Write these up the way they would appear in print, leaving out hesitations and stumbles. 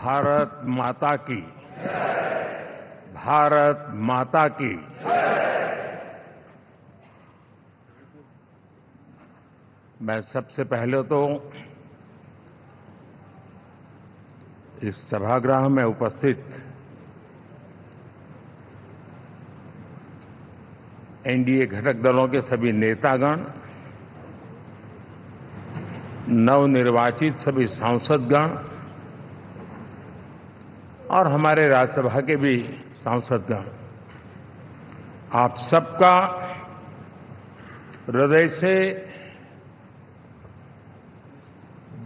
भारत माता की, भारत माता की। मैं सबसे पहले तो इस सभागृह में उपस्थित एनडीए घटक दलों के सभी नेतागण, नवनिर्वाचित सभी सांसदगण और हमारे राज्यसभा के भी सांसदगण, आप सबका हृदय से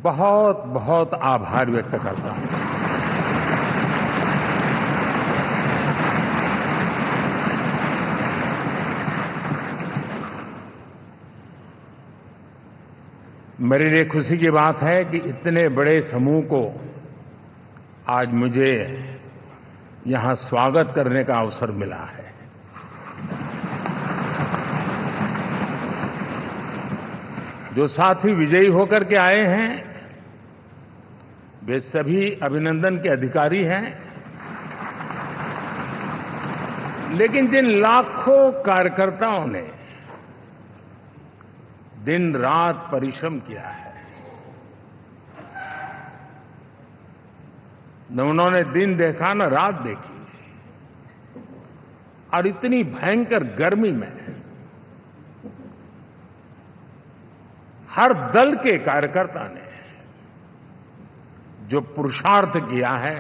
बहुत बहुत आभार व्यक्त करता हूं। मेरे लिए खुशी की बात है कि इतने बड़े समूह को आज मुझे यहां स्वागत करने का अवसर मिला है। जो साथी विजयी होकर के आए हैं वे सभी अभिनंदन के अधिकारी हैं, लेकिन जिन लाखों कार्यकर्ताओं ने दिन रात परिश्रम किया है, न उन्होंने दिन देखा न रात देखी, और इतनी भयंकर गर्मी में हर दल के कार्यकर्ता ने जो पुरुषार्थ किया है,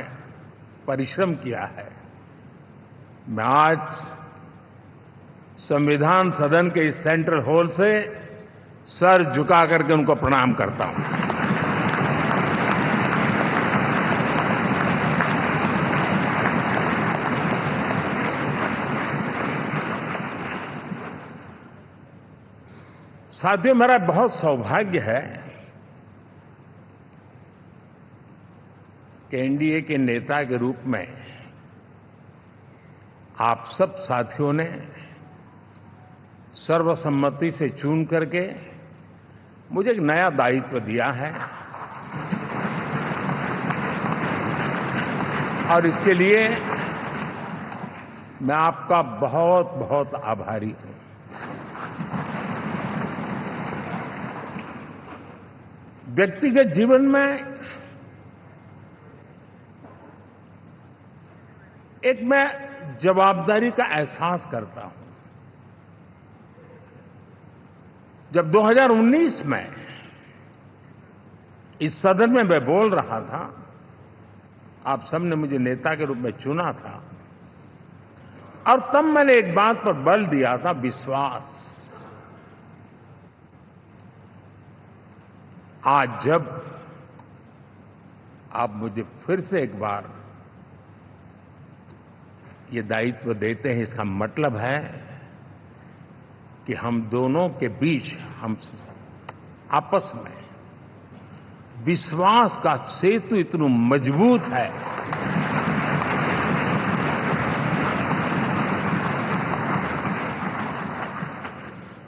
परिश्रम किया है, मैं आज संविधान सदन के इस सेंट्रल हॉल से सर झुका करके उनको प्रणाम करता हूं। साथियों, मेरा बहुत सौभाग्य है कि एनडीए के नेता के रूप में आप सब साथियों ने सर्वसम्मति से चुन करके मुझे एक नया दायित्व दिया है, और इसके लिए मैं आपका बहुत बहुत आभारी हूं। व्यक्तिगत जीवन में एक मैं जवाबदारी का एहसास करता हूं। जब 2019 में इस सदन में मैं बोल रहा था, आप सबने मुझे नेता के रूप में चुना था, और तब मैंने एक बात पर बल दिया था, विश्वास। आज जब आप मुझे फिर से एक बार ये दायित्व देते हैं, इसका मतलब है कि हम दोनों के बीच, हम आपस में विश्वास का सेतु इतना मजबूत है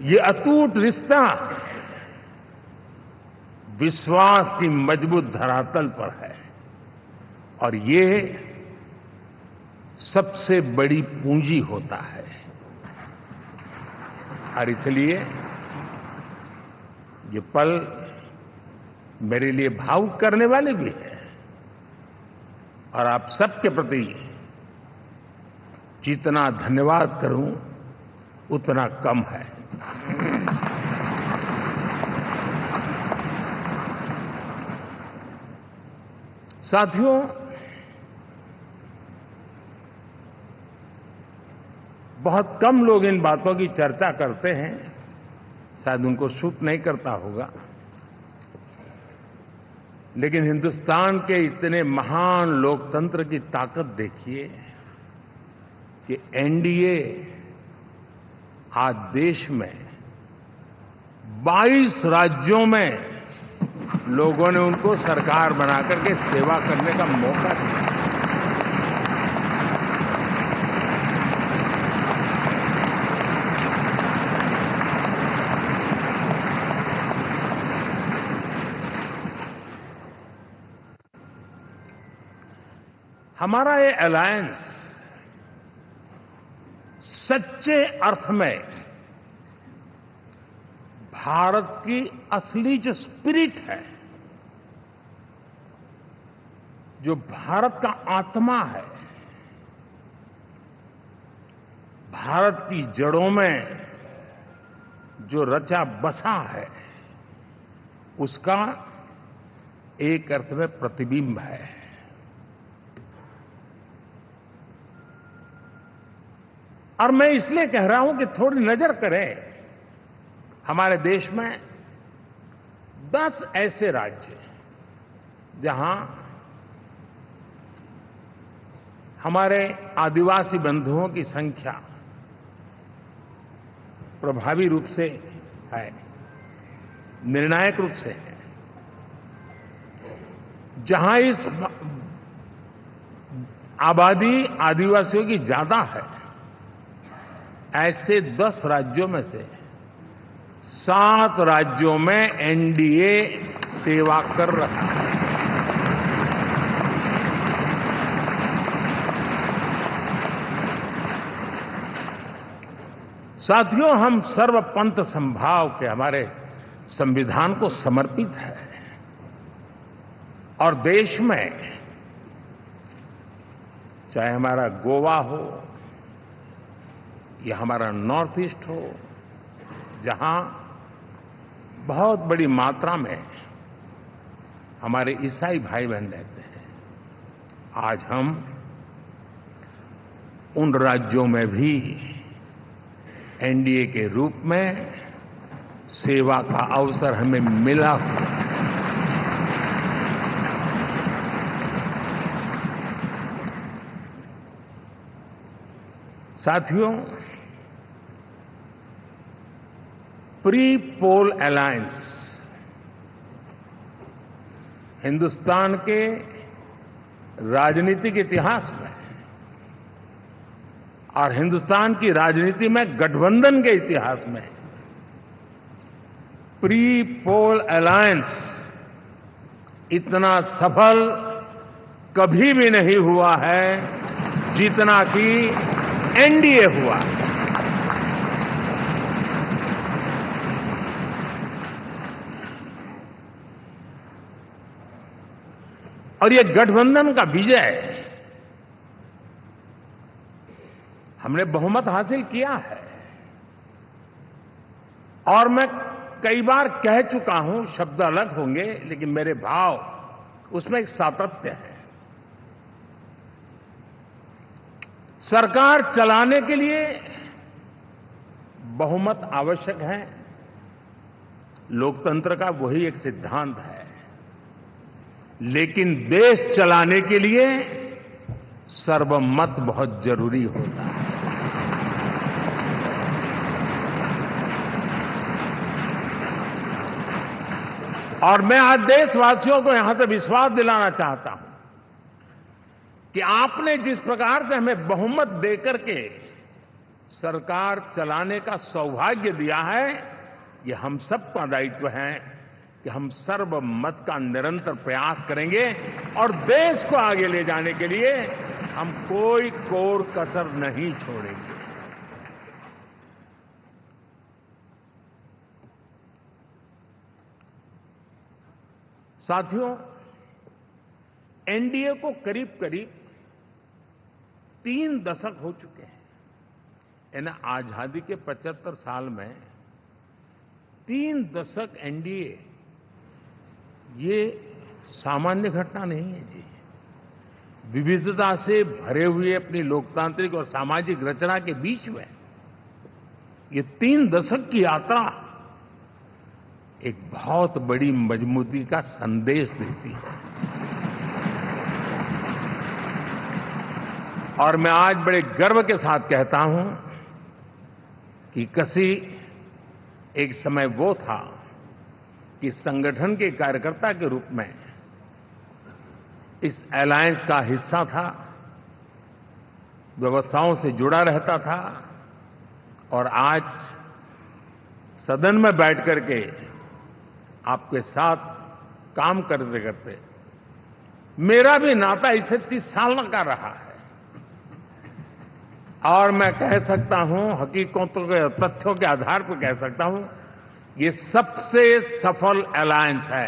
ये अटूट रिश्ता विश्वास की मजबूत धरातल पर है, और ये सबसे बड़ी पूंजी होता है। और इसलिए ये पल मेरे लिए भावुक करने वाले भी हैं, और आप सबके प्रति जितना धन्यवाद करूं उतना कम है। साथियों, बहुत कम लोग इन बातों की चर्चा करते हैं, शायद उनको सूट नहीं करता होगा, लेकिन हिंदुस्तान के इतने महान लोकतंत्र की ताकत देखिए कि एनडीए आज देश में 22 राज्यों में लोगों ने उनको सरकार बनाकर के सेवा करने का मौका दिया। हमारा ये अलायंस सच्चे अर्थ में भारत की असली जो स्पिरिट है, जो भारत का आत्मा है, भारत की जड़ों में जो रचा बसा है, उसका एक अर्थ में प्रतिबिंब है। और मैं इसलिए कह रहा हूं कि थोड़ी नजर करें, हमारे देश में 10 ऐसे राज्य जहां हमारे आदिवासी बंधुओं की संख्या प्रभावी रूप से है, निर्णायक रूप से है, जहां इस आबादी आदिवासियों की ज्यादा है, ऐसे 10 राज्यों में से 7 राज्यों में एनडीए सेवा कर रहा है। साथियों, हम सर्वपंथ संभाव के हमारे संविधान को समर्पित है और देश में चाहे हमारा गोवा हो या हमारा नॉर्थ ईस्ट हो, जहां बहुत बड़ी मात्रा में हमारे ईसाई भाई बहन रहते हैं, आज हम उन राज्यों में भी एनडीए के रूप में सेवा का अवसर हमें मिला हुआ है। साथियों, प्री पोल अलायंस हिंदुस्तान के राजनीतिक इतिहास में और हिंदुस्तान की राजनीति में गठबंधन के इतिहास में प्री पोल अलायंस इतना सफल कभी भी नहीं हुआ है जितना कि एनडीए हुआ। और ये गठबंधन का विजय, हमने बहुमत हासिल किया है और मैं कई बार कह चुका हूं, शब्द अलग होंगे लेकिन मेरे भाव उसमें एक सातत्य है। सरकार चलाने के लिए बहुमत आवश्यक है, लोकतंत्र का वही एक सिद्धांत है, लेकिन देश चलाने के लिए सर्वमत बहुत जरूरी होता है। और मैं आज देशवासियों को यहां से विश्वास दिलाना चाहता हूं कि आपने जिस प्रकार से हमें बहुमत देकर के सरकार चलाने का सौभाग्य दिया है, ये हम सबका दायित्व है कि हम सर्वमत का निरंतर प्रयास करेंगे और देश को आगे ले जाने के लिए हम कोई कोर कसर नहीं छोड़ेंगे। साथियों, एनडीए को करीब करीब 3 दशक हो चुके हैं। यानी आजादी के 75 साल में 3 दशक एनडीए, ये सामान्य घटना नहीं है जी। विविधता से भरे हुए अपनी लोकतांत्रिक और सामाजिक रचना के बीच में ये 3 दशक की यात्रा एक बहुत बड़ी मजबूती का संदेश देती है। और मैं आज बड़े गर्व के साथ कहता हूं कि किसी एक समय वो था कि संगठन के कार्यकर्ता के रूप में इस अलायंस का हिस्सा था, व्यवस्थाओं से जुड़ा रहता था और आज सदन में बैठ करके आपके साथ काम करते करते मेरा भी नाता इससे 30 साल का रहा है और मैं कह सकता हूं, हकीकतों के तथ्यों के आधार पर कह सकता हूं, ये सबसे सफल अलायंस है।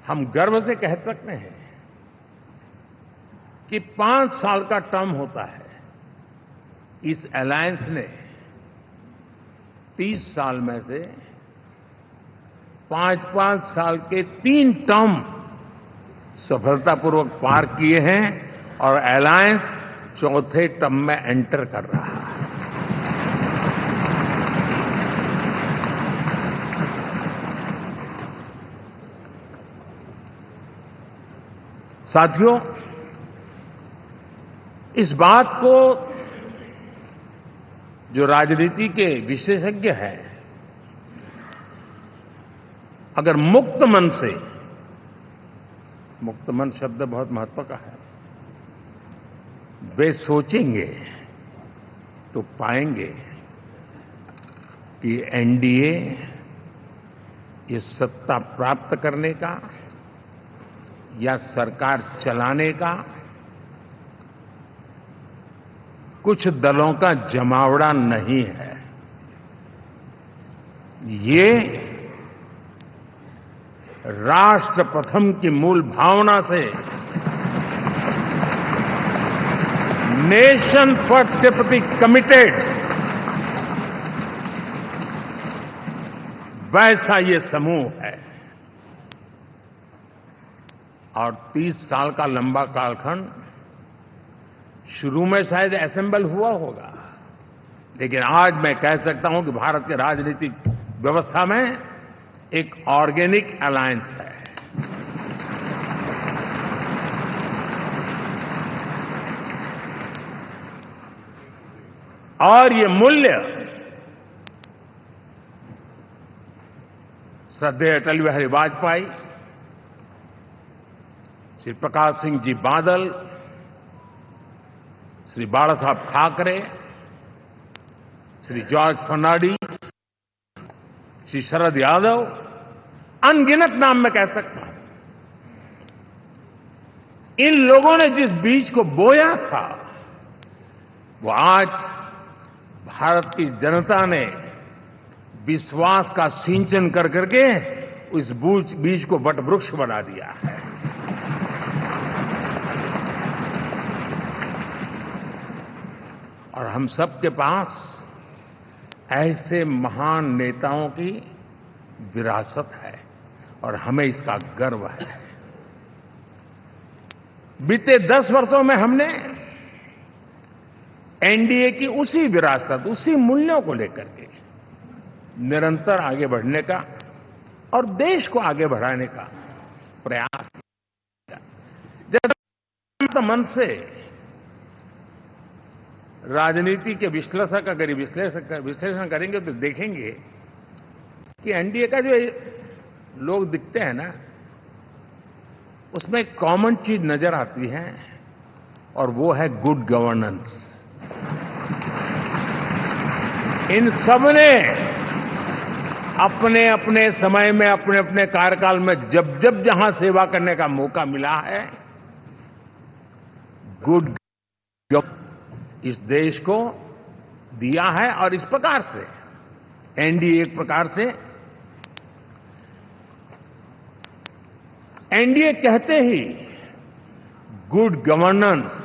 हम गर्व से कह सकते हैं कि 5 साल का टर्म होता है। इस अलायंस ने 30 साल में से 5-5 साल के 3 टर्म सफलतापूर्वक पार किए हैं और अलायंस चौथे टर्म में एंटर कर रहा है। साथियों, इस बात को जो राजनीति के विशेषज्ञ हैं, अगर मुक्त मन से, मुक्त मन शब्द बहुत महत्व का है, वे सोचेंगे तो पाएंगे कि एनडीए ये सत्ता प्राप्त करने का या सरकार चलाने का कुछ दलों का जमावड़ा नहीं है। ये राष्ट्र प्रथम की मूल भावना से नेशन फर्स्ट के प्रति कमिटेड वैसा ये समूह है। और 30 साल का लंबा कालखंड शुरू में शायद असेंबल हुआ होगा, लेकिन आज मैं कह सकता हूं कि भारत के राजनीतिक व्यवस्था में एक ऑर्गेनिक अलायंस है। और ये मूल्य श्रद्धेय अटल बिहारी वाजपेयी, श्री प्रकाश सिंह जी बादल, श्री बाला साहब ठाकरे, श्री जॉर्ज फर्नांडिस, श्री शरद यादव, अनगिनत नाम मैं कह सकता हूं। इन लोगों ने जिस बीज को बोया था, वो आज भारत की जनता ने विश्वास का सिंचन कर करके उस बीज को वटवृक्ष बना दिया है। और हम सबके पास ऐसे महान नेताओं की विरासत है और हमें इसका गर्व है। बीते 10 वर्षों में हमने एनडीए की उसी विरासत, उसी मूल्यों को लेकर के निरंतर आगे बढ़ने का और देश को आगे बढ़ाने का प्रयास किया। जब मन से राजनीति के विश्लेषक अगर विश्लेषण करेंगे तो देखेंगे कि एनडीए का जो लोग दिखते हैं ना, उसमें एक कॉमन चीज नजर आती है और वो है गुड गवर्नेंस। इन सबने अपने अपने समय में, अपने अपने कार्यकाल में जब जब जहां सेवा करने का मौका मिला है, गुड इस देश को दिया है। और इस प्रकार से एनडीए एक प्रकार से, एनडीए कहते ही गुड गवर्नेंस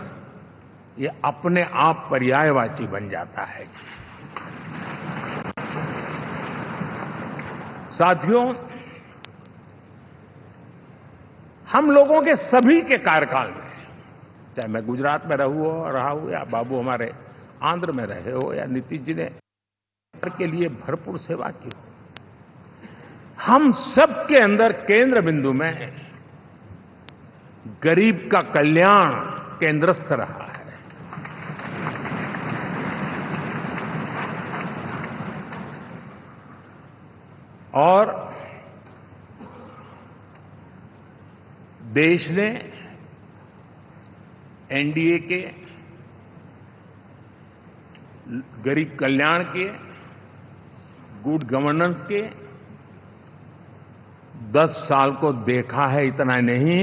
ये अपने आप पर्यायवाची बन जाता है। साथियों, हम लोगों के सभी के कार्यकाल में, चाहे मैं गुजरात में रहा हूं या बाबू हमारे आंध्र में रहे हो या नीतीश जी ने के लिए भरपूर सेवा की हो, हम सबके अंदर केंद्र बिंदु में गरीब का कल्याण केंद्रस्थ रहा है। और देश ने एनडीए के गरीब कल्याण के, गुड गवर्नेंस के 10 साल को देखा है, इतना नहीं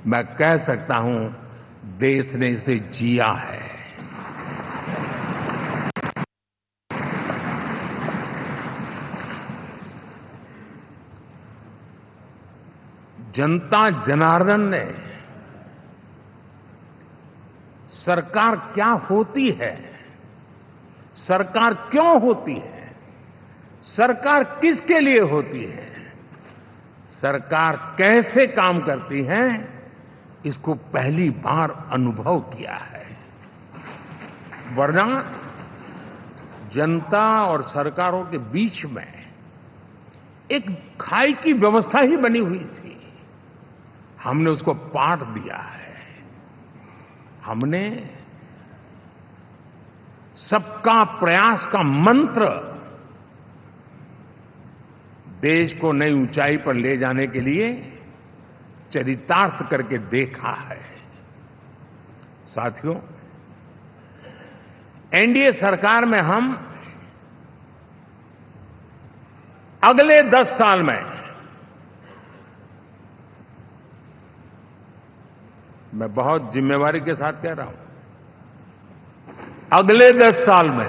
मैं कह सकता हूं देश ने इसे जिया है। जनता जनार्दन ने सरकार क्या होती है, सरकार क्यों होती है, सरकार किसके लिए होती है, सरकार कैसे काम करती है, इसको पहली बार अनुभव किया है। वरना जनता और सरकारों के बीच में एक खाई की व्यवस्था ही बनी हुई थी। हमने उसको पाट दिया है। हमने सबका प्रयास का मंत्र देश को नई ऊंचाई पर ले जाने के लिए चरितार्थ करके देखा है। साथियों, एनडीए सरकार में हम अगले 10 साल में, मैं बहुत जिम्मेवारी के साथ कह रहा हूं, अगले 10 साल में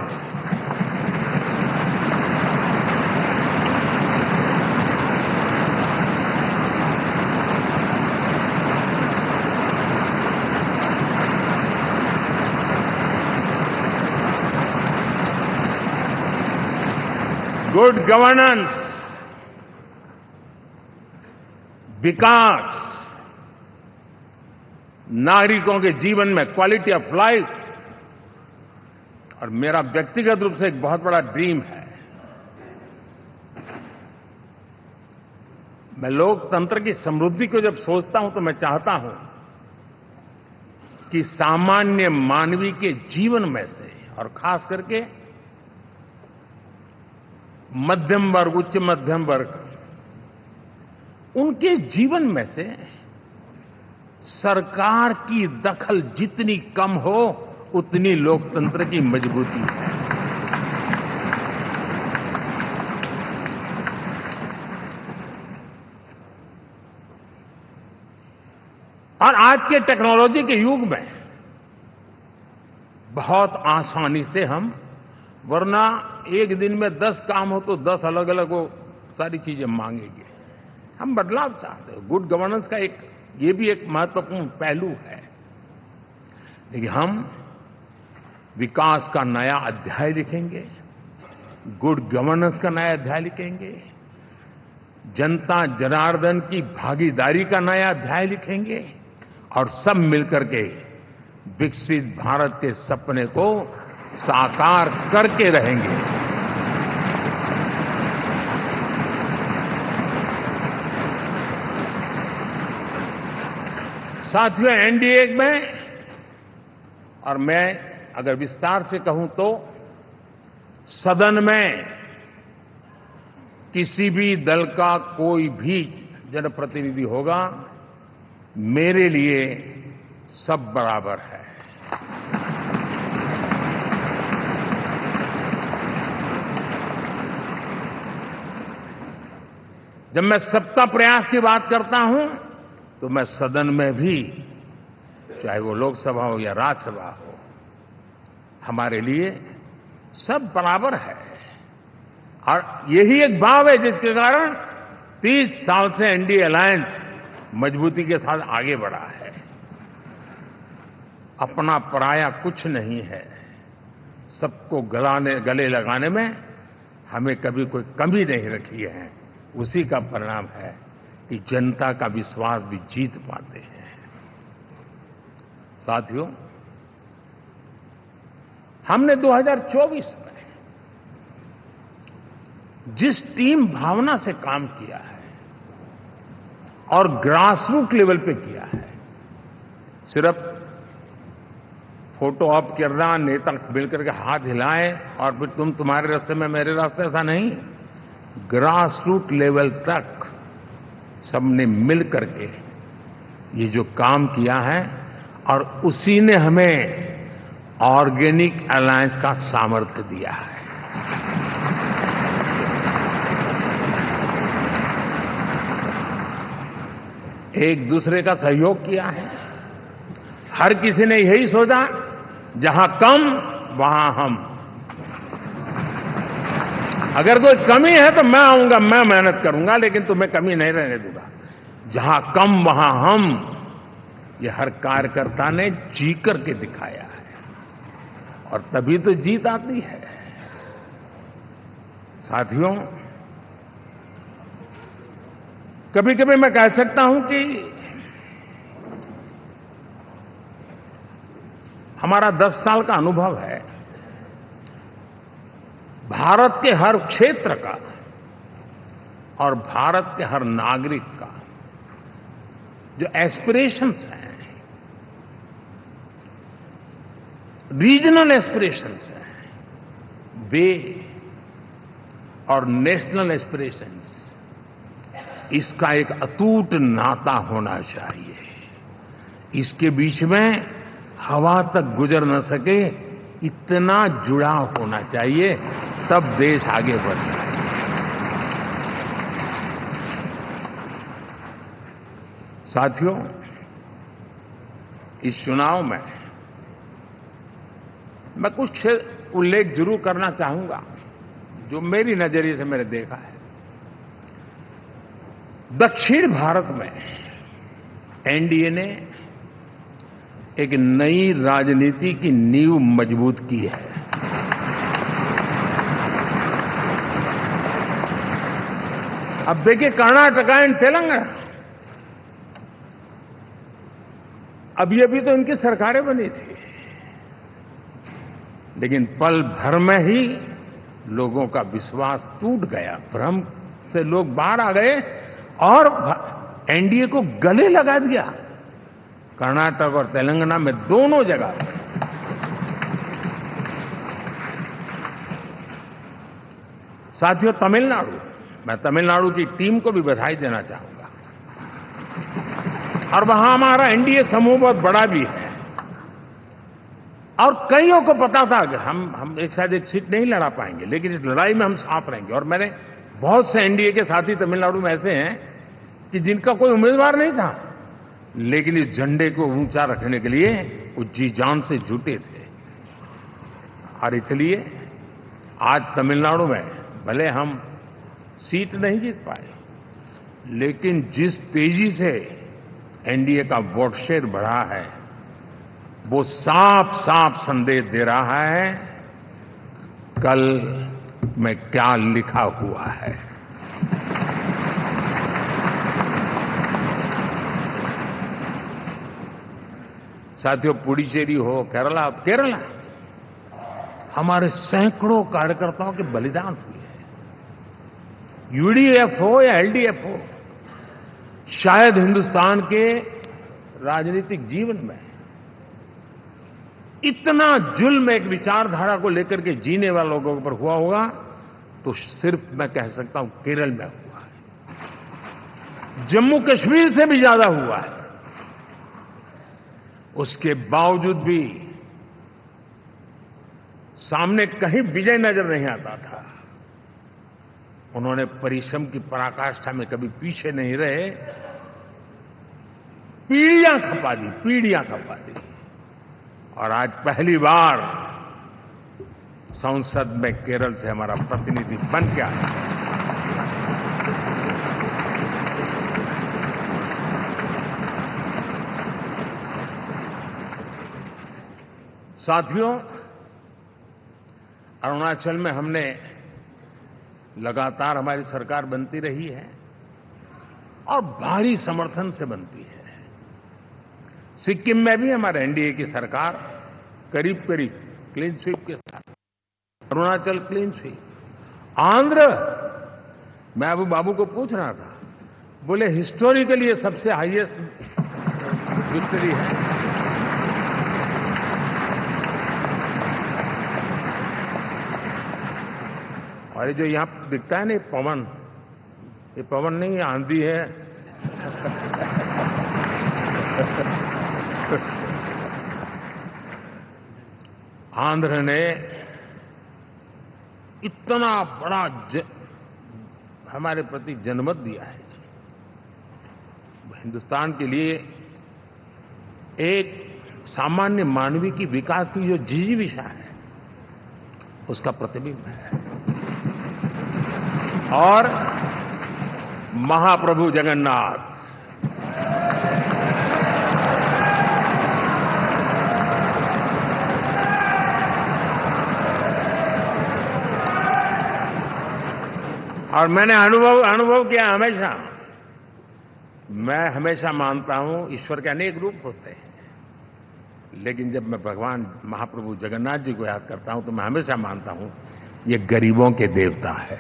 गुड गवर्नेंस, विकास, नागरिकों के जीवन में क्वालिटी ऑफ लाइफ, और मेरा व्यक्तिगत रूप से एक बहुत बड़ा ड्रीम है, मैं लोकतंत्र की समृद्धि को जब सोचता हूं तो मैं चाहता हूं कि सामान्य मानवीय के जीवन में से, और खास करके मध्यम वर्ग, उच्च मध्यम वर्ग, उनके जीवन में से सरकार की दखल जितनी कम हो उतनी लोकतंत्र की मजबूती है। और आज के टेक्नोलॉजी के युग में बहुत आसानी से हम, वरना एक दिन में 10 काम हो तो 10 अलग अलग वो सारी चीजें मांगेंगे। हम बदलाव चाहते हैं। गुड गवर्नेंस का ये भी एक महत्वपूर्ण पहलू है। लेकिन हम विकास का नया अध्याय लिखेंगे, गुड गवर्नेंस का नया अध्याय लिखेंगे, जनता जनार्दन की भागीदारी का नया अध्याय लिखेंगे, और सब मिलकर के विकसित भारत के सपने को साकार करके रहेंगे। साथियों, एनडीए में, और मैं अगर विस्तार से कहूं तो सदन में किसी भी दल का कोई भी जनप्रतिनिधि होगा, मेरे लिए सब बराबर है। जब मैं सबका प्रयास की बात करता हूं तो मैं सदन में भी, चाहे वो लोकसभा हो या राज्यसभा हो, हमारे लिए सब बराबर है। और यही एक भाव है जिसके कारण 30 साल से एनडीए अलायंस मजबूती के साथ आगे बढ़ा है। अपना पराया कुछ नहीं है। सबको गले लगाने में हमें कभी कोई कमी नहीं रखी है। उसी का परिणाम है कि जनता का विश्वास भी जीत पाते हैं। साथियों, हमने 2024 में जिस टीम भावना से काम किया है और ग्रासरूट लेवल पे किया है, सिर्फ फोटो ऑप करना, नेता मिलकर के हाथ हिलाएं और फिर तुम्हारे रास्ते में मेरे रास्ते, ऐसा नहीं। ग्रासरूट लेवल तक सबने मिल करके ये जो काम किया है, और उसी ने हमें ऑर्गेनिक अलायंस का सामर्थ्य दिया है। एक दूसरे का सहयोग किया है। हर किसी ने यही सोचा, जहां कम वहां हम। अगर कोई कमी है तो मैं आऊंगा, मैं मेहनत करूंगा, लेकिन तुम्हें कमी नहीं रहने दूंगा। जहां कम वहां हम, ये हर कार्यकर्ता ने जी करके दिखाया है, और तभी तो जीत आती है। साथियों, कभी कभी मैं कह सकता हूं कि हमारा 10 साल का अनुभव है, भारत के हर क्षेत्र का और भारत के हर नागरिक का जो एस्पिरेशंस हैं, रीजनल एस्पिरेशंस हैं, वे और नेशनल एस्पिरेशंस, इसका एक अटूट नाता होना चाहिए। इसके बीच में हवा तक गुजर न सके, इतना जुड़ाव होना चाहिए, तब देश आगे बढ़ता है। साथियों, इस चुनाव में मैं कुछ उल्लेख जरूर करना चाहूंगा, जो मेरी नजरिए से मैंने देखा है। दक्षिण भारत में एनडीए ने एक नई राजनीति की नींव मजबूत की है। अब देखिए, कर्नाटक एंड तेलंगाना, अभी तो इनकी सरकारें बनी थी, लेकिन पल भर में ही लोगों का विश्वास टूट गया, भ्रम से लोग बाहर आ गए और एनडीए को गले लगा दिया। कर्नाटक और तेलंगाना में दोनों जगह साथियों, तमिलनाडु, मैं तमिलनाडु की टीम को भी बधाई देना चाहूंगा, और वहां हमारा एनडीए समूह बहुत बड़ा भी है, और कईयों को पता था कि हम एक साथ एक सीट नहीं लड़ा पाएंगे, लेकिन इस लड़ाई में हम साथ रहेंगे। और मैंने बहुत से एनडीए के साथी तमिलनाडु में ऐसे हैं कि जिनका कोई उम्मीदवार नहीं था, लेकिन इस झंडे को ऊंचा रखने के लिए वो जी जान से जुटे थे। और इसलिए आज तमिलनाडु में भले हम सीट नहीं जीत पाए, लेकिन जिस तेजी से एनडीए का वोट शेयर बढ़ा है, वो साफ साफ संदेश दे रहा है कल में क्या लिखा हुआ है। साथियों, पुडुचेरी हो, केरला, हमारे सैकड़ों कार्यकर्ताओं के बलिदान हुए हैं। यूडीएफ हो या एलडीएफ हो, शायद हिंदुस्तान के राजनीतिक जीवन में इतना जुल्म एक विचारधारा को लेकर के जीने वाले लोगों पर हुआ होगा तो सिर्फ मैं कह सकता हूं केरल में हुआ है। जम्मू कश्मीर से भी ज्यादा हुआ है। उसके बावजूद भी सामने कहीं विजय नजर नहीं आता था। उन्होंने परिश्रम की पराकाष्ठा में कभी पीछे नहीं रहे, पीढ़ियां खपा दी। और आज पहली बार संसद में केरल से हमारा प्रतिनिधि बन के आया। साथियों, अरुणाचल में हमने लगातार, हमारी सरकार बनती रही है और भारी समर्थन से बनती है। सिक्किम में भी हमारे एनडीए की सरकार करीब क्लीन स्वीप के साथ, अरुणाचल क्लीन स्वीप। आंध्र, मैं अबू बाबू को पूछ रहा था, बोले हिस्टोरिकली ये सबसे हाईएस्ट विक्ट्री है। और ये जो यहां दिखता है ना पवन, ये पवन नहीं, ये आंधी है। आंध्र ने इतना बड़ा हमारे प्रति जनमत दिया है। हिंदुस्तान के लिए एक सामान्य मानवीय की विकास की जो जिजीविषा है उसका प्रतिबिंब है। और महाप्रभु जगन्नाथ और मैंने अनुभव किया हमेशा। मैं हमेशा मानता हूं ईश्वर के अनेक रूप होते हैं, लेकिन जब मैं भगवान महाप्रभु जगन्नाथ जी को याद करता हूं तो मैं हमेशा मानता हूं ये गरीबों के देवता है।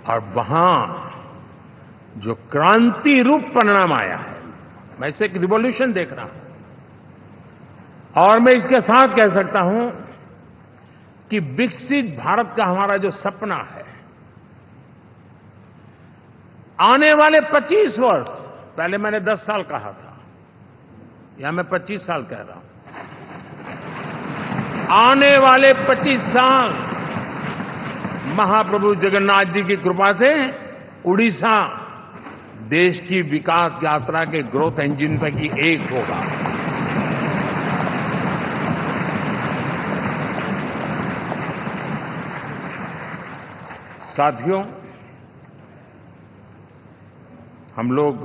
और वहां जो क्रांति रूप परिणाम आया है, मैं इसे एक रिवॉल्यूशन देख रहा हूं। और मैं इसके साथ कह सकता हूं कि विकसित भारत का हमारा जो सपना है, आने वाले 25 वर्ष, पहले मैंने 10 साल कहा था, यहां मैं 25 साल कह रहा हूं, आने वाले 25 साल महाप्रभु जगन्नाथ जी की कृपा से उड़ीसा देश की विकास यात्रा के ग्रोथ इंजन पैकी एक होगा। साथियों, हम लोग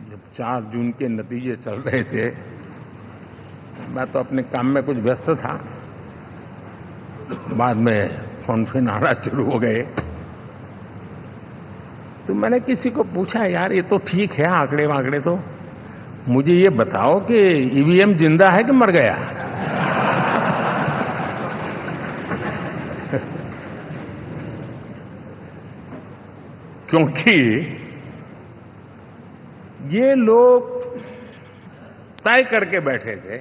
जब 4 जून के नतीजे चल रहे थे, मैं तो अपने काम में कुछ व्यस्त था, बाद में फोन आना शुरू हो गए। तो मैंने किसी को पूछा, यार ये तो ठीक है आंकड़े वांकड़े, तो मुझे ये बताओ कि ईवीएम जिंदा है कि मर गया? क्योंकि ये लोग तय करके बैठे थे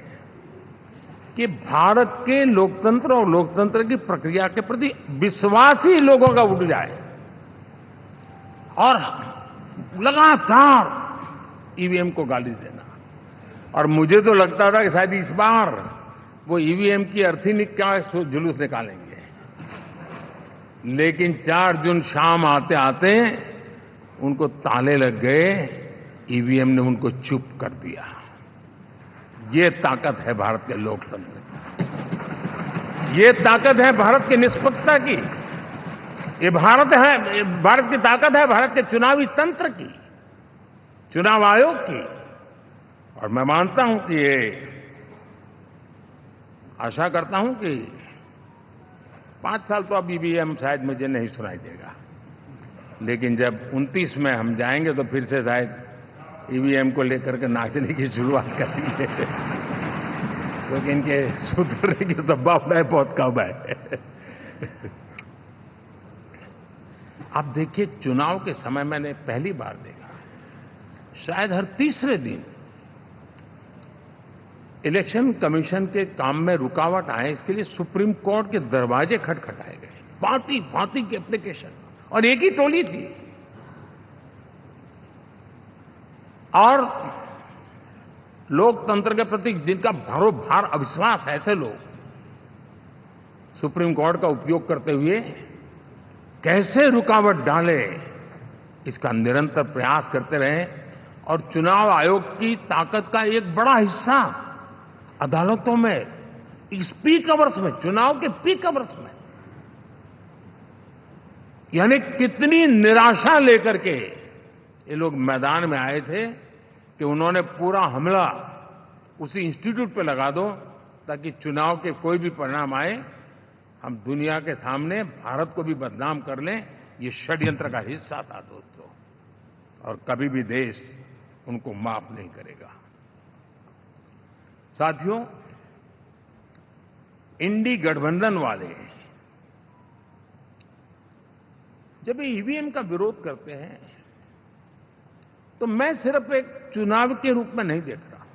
कि भारत के लोकतंत्र और लोकतंत्र की प्रक्रिया के प्रति विश्वास ही लोगों का उठ जाए, और लगातार ईवीएम को गाली देना। और मुझे तो लगता था कि शायद इस बार वो ईवीएम की अर्थी का जुलूस निकालेंगे, लेकिन 4 जून शाम आते आते उनको ताले लग गए, ईवीएम ने उनको चुप कर दिया। ये ताकत है भारत के लोकतंत्र की, ये ताकत है भारत की निष्पक्षता की, ये भारत की ताकत है भारत के चुनावी तंत्र की, चुनाव आयोग की। और मैं मानता हूं कि ये आशा करता हूं कि 5 साल तो अब ईवीएम शायद मुझे नहीं सुनाई देगा, लेकिन जब 29 में हम जाएंगे तो फिर से शायद ईवीएम को लेकर के नाचने की शुरुआत करेंगे, क्योंकि इनके सुधरने की संभावना बहुत कम है। आप देखिए, चुनाव के समय मैंने पहली बार देखा, शायद हर तीसरे दिन इलेक्शन कमीशन के काम में रुकावट आए, इसके लिए सुप्रीम कोर्ट के दरवाजे खटखटाए गए, भांति भांति की एप्लीकेशन, और एक ही टोली थी। और लोकतंत्र के प्रति जिनका भरोभार अविश्वास है, ऐसे लोग सुप्रीम कोर्ट का उपयोग करते हुए कैसे रुकावट डाले, इसका निरंतर प्रयास करते रहे। और चुनाव आयोग की ताकत का एक बड़ा हिस्सा अदालतों में, इस पीक अवर्स में, चुनाव के पीक अवर्स में, यानी कितनी निराशा लेकर के ये लोग मैदान में आए थे कि उन्होंने पूरा हमला उसी इंस्टीट्यूट पे लगा दो ताकि चुनाव के कोई भी परिणाम आए, हम दुनिया के सामने भारत को भी बदनाम कर लें। ये षड्यंत्र का हिस्सा था दोस्तों, और कभी भी देश उनको माफ नहीं करेगा। साथियों, इंडी गठबंधन वाले जब ईवीएम का विरोध करते हैं तो मैं सिर्फ एक चुनाव के रूप में नहीं देख रहा।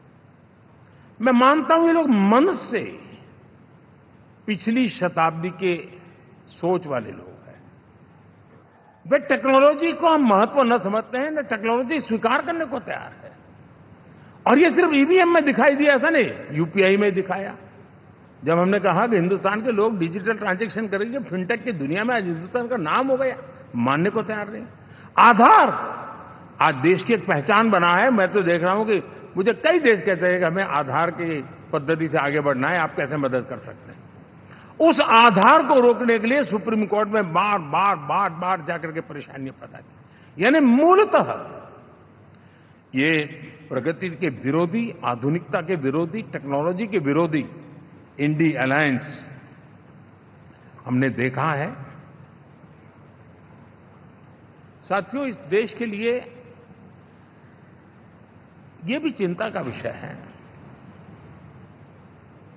मैं मानता हूं ये लोग मन से पिछली शताब्दी के सोच वाले लोग हैं। वे टेक्नोलॉजी को हम महत्व न समझते हैं, न टेक्नोलॉजी स्वीकार करने को तैयार है। और ये सिर्फ ईवीएम में दिखाई दिया, ऐसा नहीं, यूपीआई में दिखाया। जब हमने कहा कि हिंदुस्तान के लोग डिजिटल ट्रांजैक्शन करेंगे, फिनटेक की दुनिया में आज हिंदुस्तान का नाम हो गया, मानने को तैयार नहीं। आधार आज देश की एक पहचान बना है। मैं तो देख रहा हूं कि मुझे कई देश कहते हैं कि हमें आधार की पद्धति से आगे बढ़ना है, आप कैसे मदद कर सकते हैं। उस आधार को रोकने के लिए सुप्रीम कोर्ट में बार बार जाकर के परेशानियां पैदा की। यानी मूलतः ये प्रगति के विरोधी, आधुनिकता के विरोधी, टेक्नोलॉजी के विरोधी इंडी अलायंस हमने देखा है। साथियों, इस देश के लिए ये भी चिंता का विषय है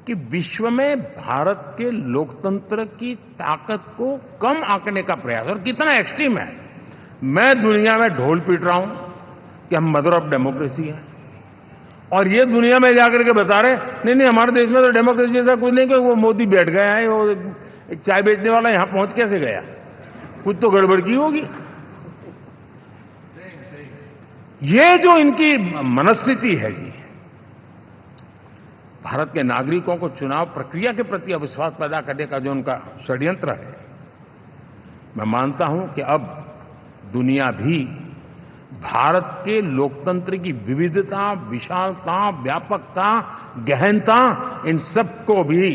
कि विश्व में भारत के लोकतंत्र की ताकत को कम आंकने का प्रयास, और कितना एक्सट्रीम है। मैं दुनिया में ढोल पीट रहा हूं कि हम मदर ऑफ डेमोक्रेसी है, और ये दुनिया में जाकर के बता रहे नहीं हमारे देश में तो डेमोक्रेसी जैसा कुछ नहीं, कि वो मोदी बैठ गया है, वो एक चाय बेचने वाला यहां पहुंच कैसे गया, कुछ तो गड़बड़ की होगी। ये जो इनकी मनस्थिति है जी, भारत के नागरिकों को चुनाव प्रक्रिया के प्रति अविश्वास पैदा करने का जो उनका षड्यंत्र है, मैं मानता हूं कि अब दुनिया भी भारत के लोकतंत्र की विविधता, विशालता, व्यापकता, गहनता, इन सबको भी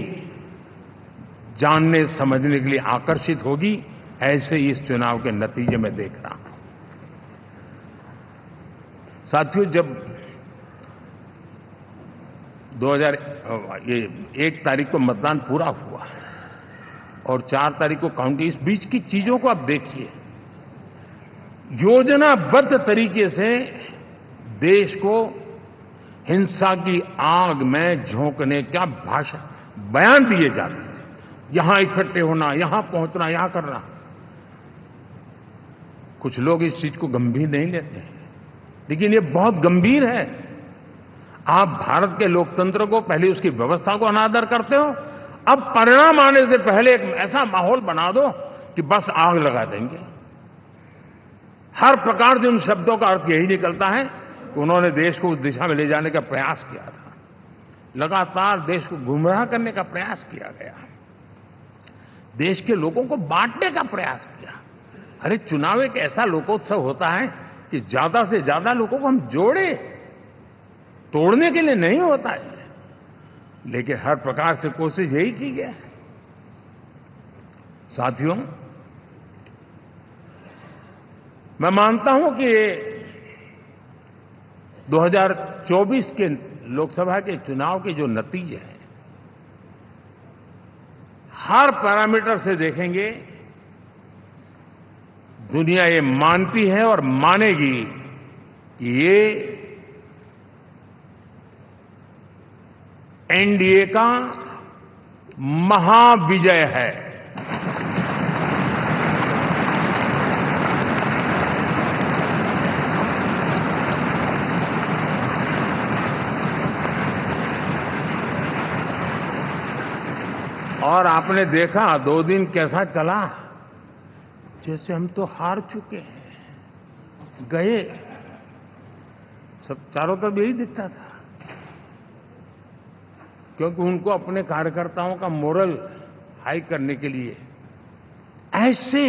जानने समझने के लिए आकर्षित होगी। ऐसे ही इस चुनाव के नतीजे में देख रहा हूं। साथियों, जब 1 तारीख को मतदान पूरा हुआ और 4 तारीख को काउंटिंग, इस बीच की चीजों को आप देखिए। योजनाबद्ध तरीके से देश को हिंसा की आग में झोंकने का बयान दिए जाते थे। यहां इकट्ठे होना, यहां पहुंचना, यहां करना। कुछ लोग इस चीज को गंभीर नहीं लेते हैं, लेकिन ये बहुत गंभीर है। आप भारत के लोकतंत्र को, पहले उसकी व्यवस्था को अनादर करते हो, अब परिणाम आने से पहले एक ऐसा माहौल बना दो कि बस आग लगा देंगे। हर प्रकार से उन शब्दों का अर्थ यही निकलता है कि उन्होंने देश को उस दिशा में ले जाने का प्रयास किया था। लगातार देश को गुमराह करने का प्रयास किया गया, देश के लोगों को बांटने का प्रयास किया। अरे, चुनाव एक ऐसा लोकोत्सव होता है कि ज्यादा से ज्यादा लोगों को हम जोड़े, तोड़ने के लिए नहीं होता है। लेकिन हर प्रकार से कोशिश यही की गई। साथियों, मैं मानता हूं कि 2024 के लोकसभा के चुनाव के जो नतीजे हैं, हर पैरामीटर से देखेंगे, दुनिया ये मानती है और मानेगी कि ये एनडीए का महाविजय है। और आपने देखा 2 दिन कैसा चला, जैसे हम तो हार चुके हैं, गए। सब चारों तरफ यही दिखता था, क्योंकि उनको अपने कार्यकर्ताओं का मोरल हाई करने के लिए ऐसे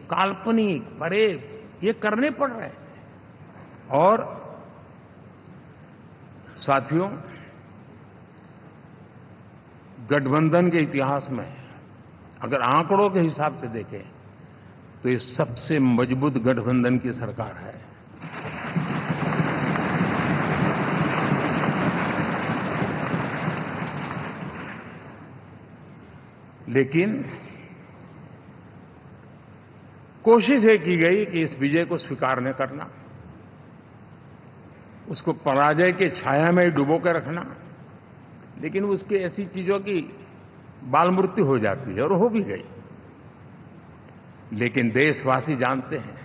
काल्पनिक परेड ये करने पड़ रहे हैं। और साथियों, गठबंधन के इतिहास में अगर आंकड़ों के हिसाब से देखें तो ये सबसे मजबूत गठबंधन की सरकार है। लेकिन कोशिश ये की गई कि इस विजय को स्वीकार न करना, उसको पराजय के छाया में डुबो कर रखना। लेकिन उसकी ऐसी चीजों की बाल मृत्यु हो जाती है, और हो भी गई। लेकिन देशवासी जानते हैं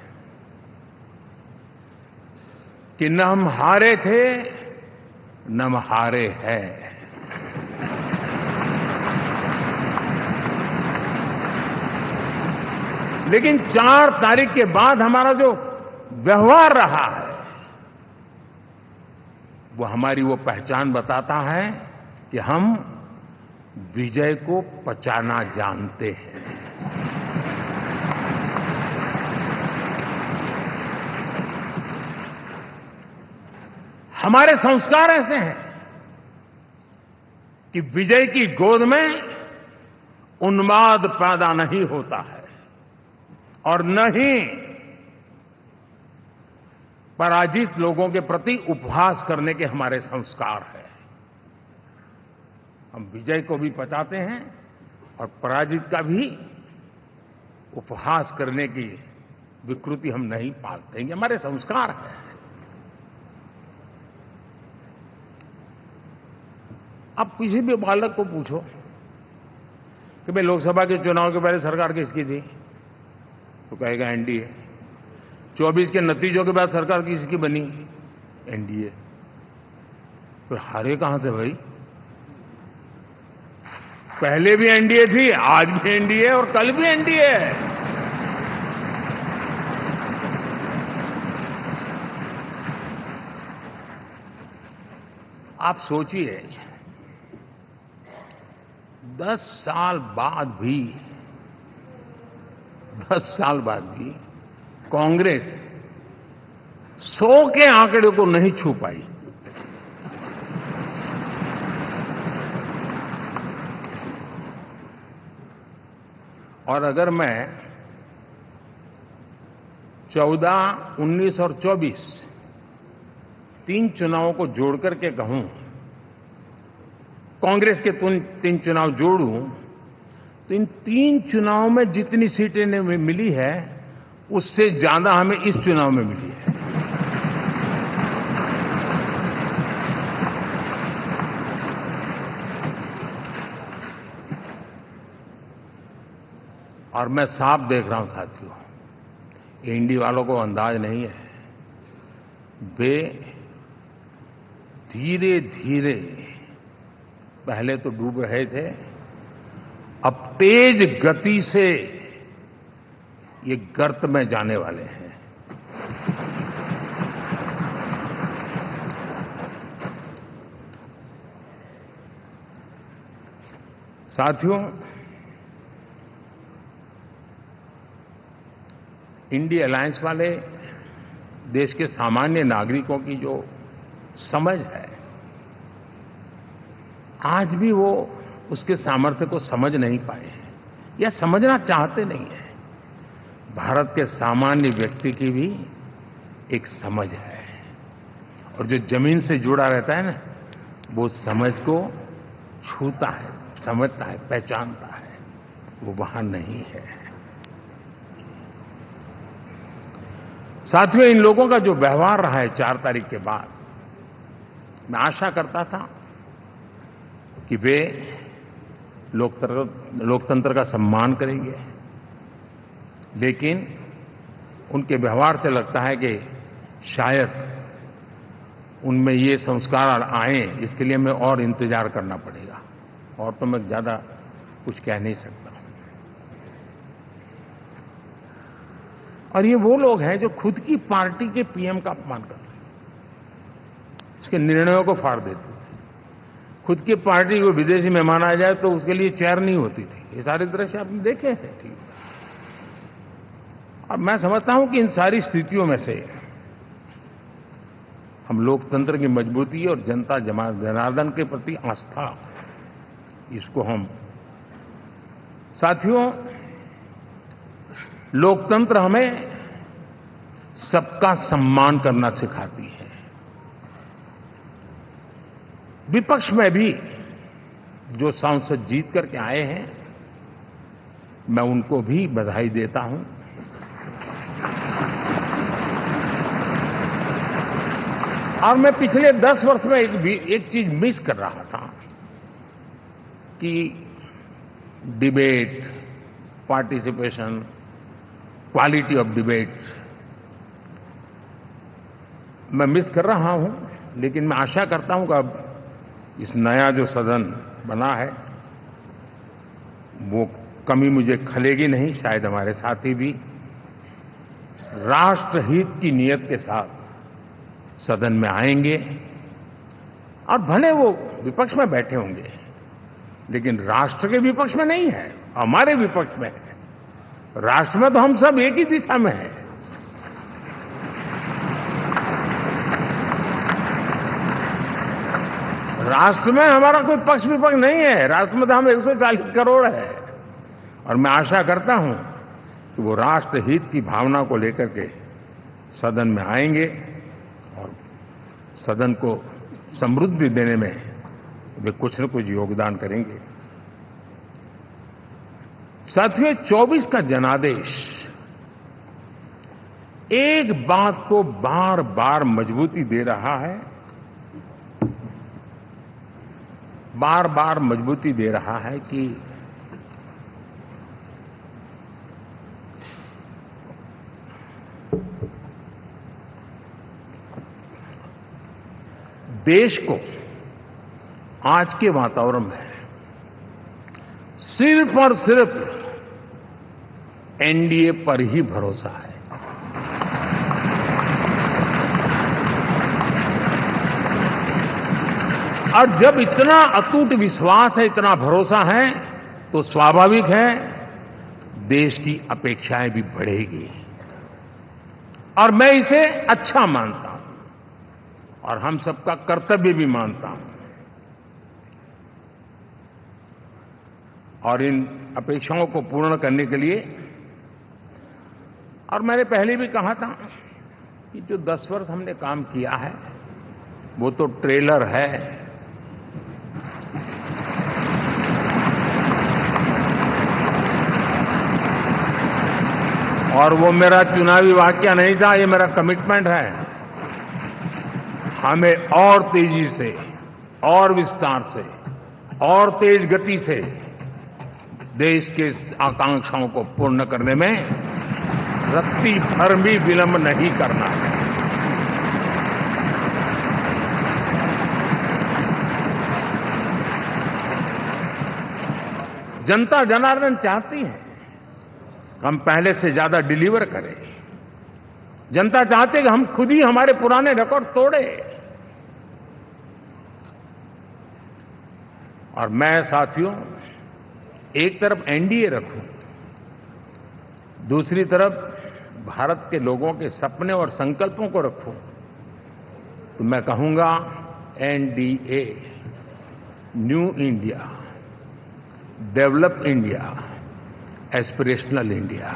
कि न हम हारे थे, न हम हारे हैं। लेकिन 4 तारीख के बाद हमारा जो व्यवहार रहा है वो हमारी वो पहचान बताता है कि हम विजय को पचाना जानते हैं। हमारे संस्कार ऐसे हैं कि विजय की गोद में उन्माद पैदा नहीं होता है और न ही पराजित लोगों के प्रति उपहास करने के हमारे संस्कार हैं। हम विजय को भी पचाते हैं और पराजित का भी उपहास करने की विकृति हम नहीं पालते। ये हमारे संस्कार हैं। अब किसी भी बालक को पूछो कि भाई लोकसभा के चुनाव के पहले सरकार किसकी थी, तो कहेगा एनडीए। 24 के नतीजों के बाद सरकार किसकी बनी, एनडीए। फिर हारे कहां से भाई? पहले भी एनडीए थी, आज भी एनडीए और कल भी एनडीए है। आप सोचिए 10 साल बाद भी कांग्रेस 100 के आंकड़े को नहीं छू पाई। और अगर मैं 14, 19 और 24 3 चुनावों को जोड़ करके कहूं, कांग्रेस के 3 चुनाव जोड़ूं, तो इन 3 चुनावों में जितनी सीटें मिली है उससे ज्यादा हमें इस चुनाव में मिली है। और मैं साफ देख रहा हूं साथियों, एनडीए वालों को अंदाज नहीं है। वे धीरे धीरे पहले तो डूब रहे थे, अब तेज गति से ये गर्त में जाने वाले हैं। साथियों, इंडिया अलायंस वाले देश के सामान्य नागरिकों की जो समझ है, आज भी वो उसके सामर्थ्य को समझ नहीं पाए हैं या समझना चाहते नहीं हैं। भारत के सामान्य व्यक्ति की भी एक समझ है, और जो जमीन से जुड़ा रहता है ना, वो समझ को छूता है, समझता है, पहचानता है। वो वहां नहीं है। साथियों, इन लोगों का जो व्यवहार रहा है 4 तारीख के बाद, मैं आशा करता था कि वे लोकतंत्र का सम्मान करेंगे, लेकिन उनके व्यवहार से लगता है कि शायद उनमें ये संस्कार आए, इसके लिए हमें और इंतजार करना पड़ेगा। और तो मैं ज्यादा कुछ कह नहीं सकता। और ये वो लोग हैं जो खुद की पार्टी के पीएम का अपमान करते हैं, उसके निर्णयों को फाड़ देते थे। खुद की पार्टी को विदेशी मेहमान आ जाए तो उसके लिए चेयर नहीं होती थी। ये सारे दृश्य आपने देखे हैं, ठीक। और मैं समझता हूं कि इन सारी स्थितियों में से हम लोकतंत्र की मजबूती और जनता जनार्दन के प्रति आस्था, इसको हम, साथियों, लोकतंत्र हमें सबका सम्मान करना सिखाती है। विपक्ष में भी जो सांसद जीत करके आए हैं, मैं उनको भी बधाई देता हूं। और मैं पिछले 10 वर्ष में एक चीज मिस कर रहा था कि debate, participation, quality of debate मैं मिस कर रहा हूं। लेकिन मैं आशा करता हूं कि अब इस नया जो सदन बना है वो कमी मुझे खलेगी नहीं, शायद हमारे साथी भी राष्ट्रहित की नीयत के साथ सदन में आएंगे और भले वो विपक्ष में बैठे होंगे, लेकिन राष्ट्र के विपक्ष में नहीं है, हमारे विपक्ष में है। राष्ट्र में तो हम सब एक ही दिशा में हैं। राष्ट्र में हमारा कोई पक्ष विपक्ष नहीं है। राष्ट्र में तो हम 140 करोड़ है और मैं आशा करता हूं कि वो राष्ट्र हित की भावना को लेकर के सदन में आएंगे और सदन को समृद्धि देने में वे कुछ न कुछ योगदान करेंगे। साथियों, 24 का जनादेश एक बात को बार बार मजबूती दे रहा है, बार बार मजबूती दे रहा है कि देश को आज के वातावरण में सिर्फ और सिर्फ एनडीए पर ही भरोसा है। और जब इतना अटूट विश्वास है, इतना भरोसा है, तो स्वाभाविक है देश की अपेक्षाएं भी बढ़ेगी और मैं इसे अच्छा मानता हूं और हम सबका कर्तव्य भी मानता हूं। और इन अपेक्षाओं को पूर्ण करने के लिए, और मैंने पहले भी कहा था कि जो 10 वर्ष हमने काम किया है वो तो ट्रेलर है, और वो मेरा चुनावी वाक्य नहीं था, ये मेरा कमिटमेंट है। हमें और तेजी से, और विस्तार से, और तेज गति से देश के आकांक्षाओं को पूर्ण करने में रत्ती भर भी विलंब नहीं करना है। जनता जनार्दन चाहती है हम पहले से ज्यादा डिलीवर करें। जनता चाहती है कि हम खुद ही हमारे पुराने रिकॉर्ड तोड़े। और मैं साथियों एक तरफ एनडीए रखूं, दूसरी तरफ भारत के लोगों के सपने और संकल्पों को रखूं, तो मैं कहूंगा NDA, new India, develop India, aspirational India.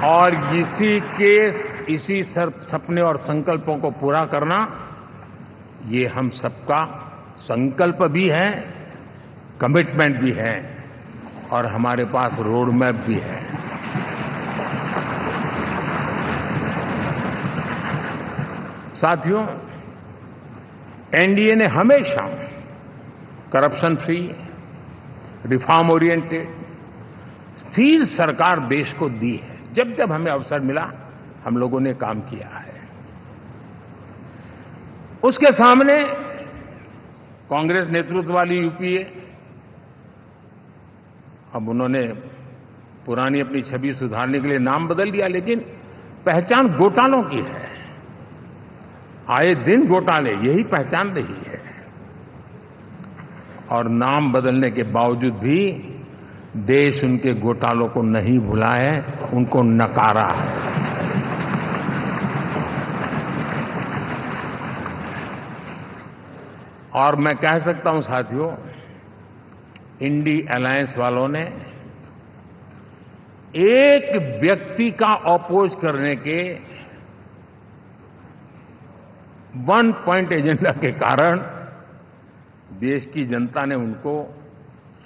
और इसी सपने और संकल्पों को पूरा करना, ये हम सबका संकल्प भी है, कमिटमेंट भी है और हमारे पास रोड मैप भी है। साथियों, एनडीए ने हमेशा करप्शन फ्री, रिफॉर्म ओरिएंटेड, स्थिर सरकार देश को दी है। जब जब हमें अवसर मिला हम लोगों ने काम किया है। उसके सामने कांग्रेस नेतृत्व वाली यूपीए, अब उन्होंने पुरानी अपनी छवि सुधारने के लिए नाम बदल दिया, लेकिन पहचान घोटालों की है। आए दिन घोटाले, यही पहचान रही है। और नाम बदलने के बावजूद भी देश उनके घोटालों को नहीं भुला है, उनको नकारा है। और मैं कह सकता हूं साथियों, इंडी अलायंस वालों ने एक व्यक्ति का अपोज करने के वन पॉइंट एजेंडा के कारण देश की जनता ने उनको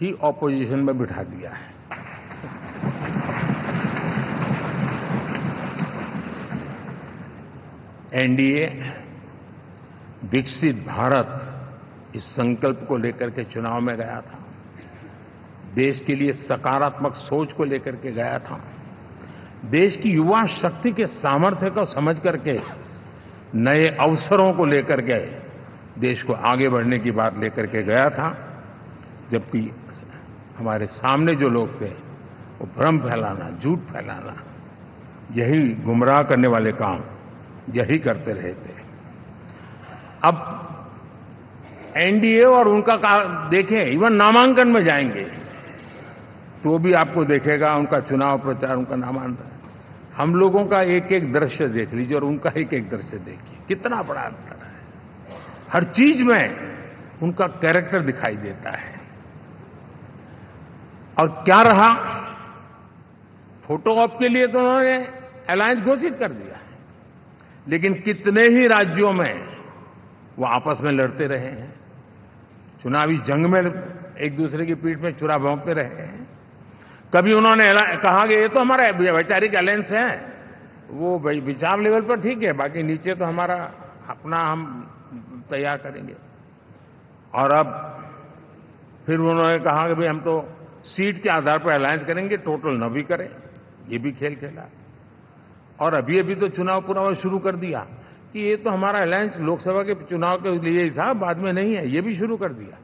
ही ऑपोजिशन में बिठा दिया है। एनडीए विकसित भारत, इस संकल्प को लेकर के चुनाव में गया था। देश के लिए सकारात्मक सोच को लेकर के गया था। देश की युवा शक्ति के सामर्थ्य को समझ करके नए अवसरों को लेकर के देश को आगे बढ़ने की बात लेकर के गया था, जबकि हमारे सामने जो लोग थे वो भ्रम फैलाना, झूठ फैलाना, यही गुमराह करने वाले काम यही करते रहे थे। अब एनडीए और उनका देखें, इवन नामांकन में जाएंगे तो भी आपको देखेगा उनका चुनाव प्रचार, उनका नामांकन, हम लोगों का एक एक दृश्य देख लीजिए और उनका एक एक दृश्य देखिए, कितना बड़ा अंतर है। हर चीज में उनका कैरेक्टर दिखाई देता है। और क्या रहा, फोटो ऑप के लिए तो उन्होंने अलायंस घोषित कर दिया है, लेकिन कितने ही राज्यों में वो आपस में लड़ते रहे हैं, चुनावी जंग में एक दूसरे की पीठ में छुरा भोंकते रहे हैं। कभी उन्होंने कहा कि ये तो हमारा वैचारिक अलायंस है, वो विचार लेवल पर ठीक है, बाकी नीचे तो हमारा अपना हम तैयार करेंगे। और अब फिर उन्होंने कहा कि भाई हम तो सीट के आधार पर अलायंस करेंगे, टोटल न भी करें, ये भी खेल खेला। और अभी अभी तो चुनाव पूरा शुरू कर दिया कि ये तो हमारा अलायंस लोकसभा के चुनाव के लिए ही था, बाद में नहीं है, ये भी शुरू कर दिया।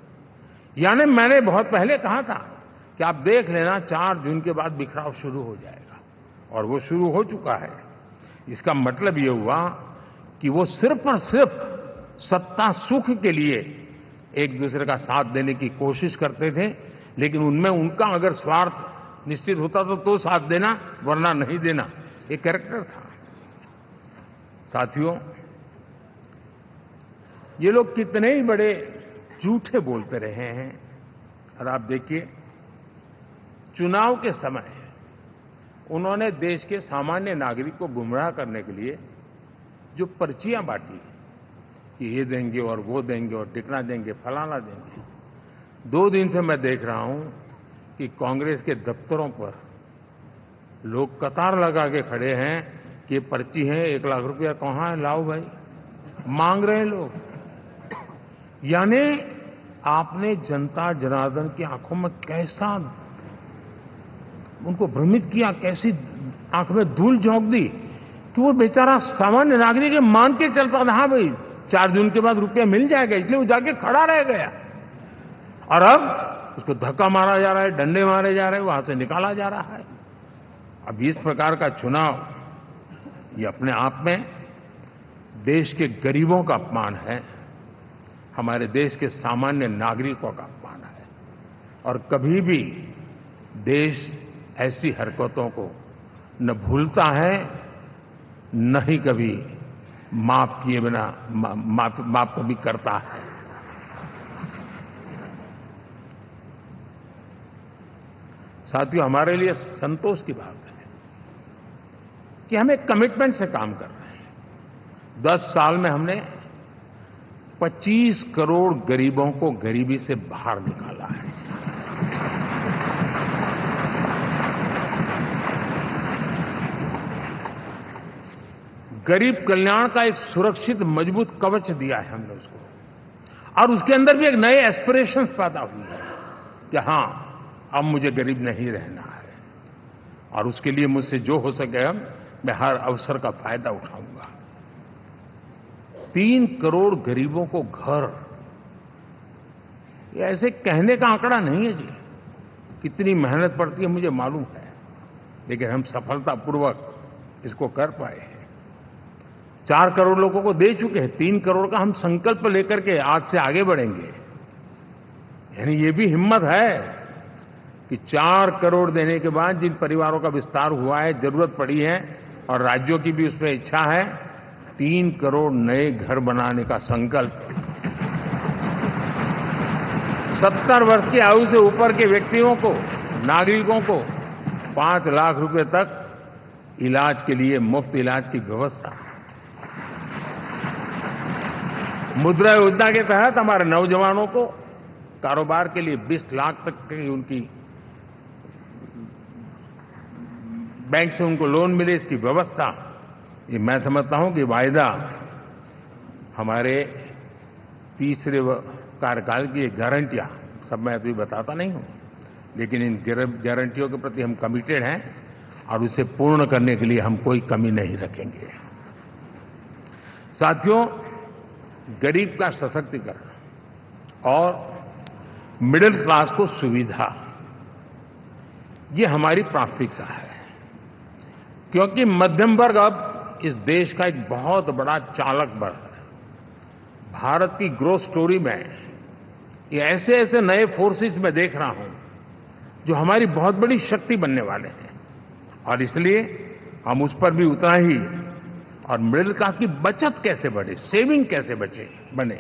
यानी मैंने बहुत पहले कहा था कि आप देख लेना 4 जून के बाद बिखराव शुरू हो जाएगा, और वो शुरू हो चुका है। इसका मतलब ये हुआ कि वो सिर्फ और सिर्फ सत्ता सुख के लिए एक दूसरे का साथ देने की कोशिश करते थे, लेकिन उनमें उनका अगर स्वार्थ निश्चित होता तो साथ देना, वरना नहीं देना, ये कैरेक्टर था। साथियों, ये लोग कितने ही बड़े झूठे बोलते रहे हैं। और आप देखिए, चुनाव के समय उन्होंने देश के सामान्य नागरिक को गुमराह करने के लिए जो पर्चियां बांटी कि ये देंगे और वो देंगे और टिकना देंगे, फलाना देंगे, 2 दिन से मैं देख रहा हूं कि कांग्रेस के दफ्तरों पर लोग कतार लगा के खड़े हैं कि पर्ची है, 1 लाख रुपया कहां है, लाओ भाई, मांग रहे हैं लोग। यानी आपने जनता जनार्दन की आंखों में कैसा उनको भ्रमित किया, कैसी आंख में धूल झोंक दी कि वो बेचारा सामान्य नागरिक मान के चलता था, हाँ भाई 4 जून के बाद रुपया मिल जाएगा, इसलिए वो जाके खड़ा रह गया। और अब उसको धक्का मारा जा रहा है, डंडे मारे जा रहे हैं, वहां से निकाला जा रहा है। अब इस प्रकार का चुनाव, ये अपने आप में देश के गरीबों का अपमान है, हमारे देश के सामान्य नागरिकों का अपमान है। और कभी भी देश ऐसी हरकतों को न भूलता है, न ही कभी माफ किए बिना माफ कभी करता है। साथियों, हमारे लिए संतोष की बात है कि हम एक कमिटमेंट से काम कर रहे हैं। 10 साल में हमने 25 करोड़ गरीबों को गरीबी से बाहर निकाला है। गरीब कल्याण का एक सुरक्षित मजबूत कवच दिया है हमने उसको, और उसके अंदर भी एक नए एस्पिरेशंस पैदा हुए हैं कि हां, अब मुझे गरीब नहीं रहना है, और उसके लिए मुझसे जो हो सके मैं हर अवसर का फायदा उठाऊंगा। 3 करोड़ गरीबों को घर, ये ऐसे कहने का आंकड़ा नहीं है जी, कितनी मेहनत पड़ती है मुझे मालूम है, लेकिन हम सफलतापूर्वक इसको कर पाए हैं। 4 करोड़ लोगों को दे चुके हैं, 3 करोड़ का हम संकल्प लेकर के आज से आगे बढ़ेंगे। यानी ये भी हिम्मत है कि 4 करोड़ देने के बाद जिन परिवारों का विस्तार हुआ है, जरूरत पड़ी है, और राज्यों की भी उसमें इच्छा है, 3 करोड़ नए घर बनाने का संकल्प। 70 वर्ष की आयु से ऊपर के व्यक्तियों को, नागरिकों को 5 लाख रुपए तक इलाज के लिए मुफ्त इलाज की व्यवस्था। मुद्रा योजना के तहत हमारे नौजवानों को कारोबार के लिए 20 लाख तक की उनकी बैंक से उनको लोन मिले, इसकी व्यवस्था। ये मैं समझता हूं कि वायदा हमारे तीसरे कार्यकाल की गारंटियां, सब मैं अभी बताता नहीं हूं, लेकिन इन गारंटियों के प्रति हम कमिटेड हैं और उसे पूर्ण करने के लिए हम कोई कमी नहीं रखेंगे। साथियों, गरीब का सशक्तिकरण और मिडिल क्लास को सुविधा, ये हमारी प्राथमिकता है, क्योंकि मध्यम वर्ग अब इस देश का एक बहुत बड़ा चालक बल है। भारत की ग्रोथ स्टोरी में ये ऐसे ऐसे नए फोर्सेस मैं देख रहा हूं जो हमारी बहुत बड़ी शक्ति बनने वाले हैं, और इसलिए हम उस पर भी उतना ही, और मिडिल क्लास की बचत कैसे बढ़े, सेविंग कैसे बने,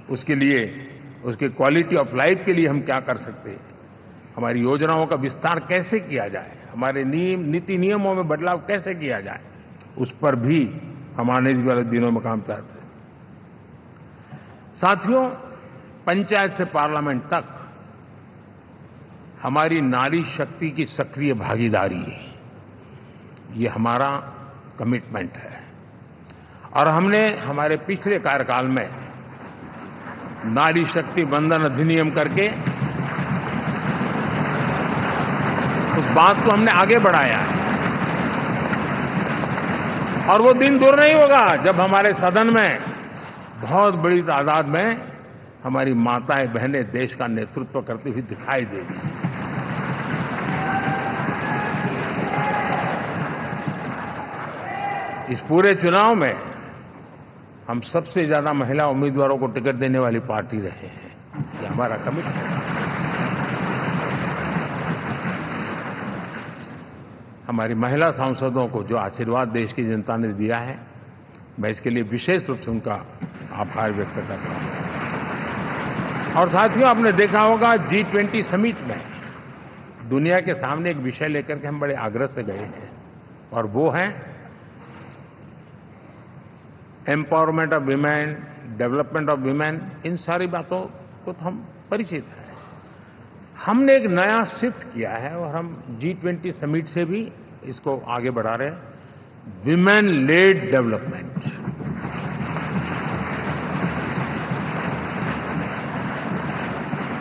उसके लिए, उसके क्वालिटी ऑफ लाइफ के लिए हम क्या कर सकते हैं, हमारी योजनाओं का विस्तार कैसे किया जाए, हमारे नीति नियमों में बदलाव कैसे किया जाए, उस पर भी हम आने वाले दिनों में काम चाहते हैं। साथियों, पंचायत से पार्लियामेंट तक हमारी नारी शक्ति की सक्रिय भागीदारी, ये हमारा कमिटमेंट है, और हमने हमारे पिछले कार्यकाल में नारी शक्ति वंदन अधिनियम करके उस बात को हमने आगे बढ़ाया है, और वो दिन दूर नहीं होगा जब हमारे सदन में बहुत बड़ी तादाद में हमारी माताएं बहनें देश का नेतृत्व करती हुई दिखाई देगी। इस पूरे चुनाव में हम सबसे ज्यादा महिला उम्मीदवारों को टिकट देने वाली पार्टी रहे हैं, ये हमारा कमिटमेंट है। हमारी महिला सांसदों को जो आशीर्वाद देश की जनता ने दिया है, मैं इसके लिए विशेष रूप से उनका आभार व्यक्त करता हूं। और साथियों, आपने देखा होगा G20 समिट में दुनिया के सामने एक विषय लेकर के हम बड़े आग्रह से गए हैं, और वो है empowerment of women, development of women. इन सारी बातों को तो हम परिचित हैं। हमने एक नया शिफ्ट किया है, और हम G20 समिट से भी इसको आगे बढ़ा रहे हैं, विमेन लेड डेवलपमेंट।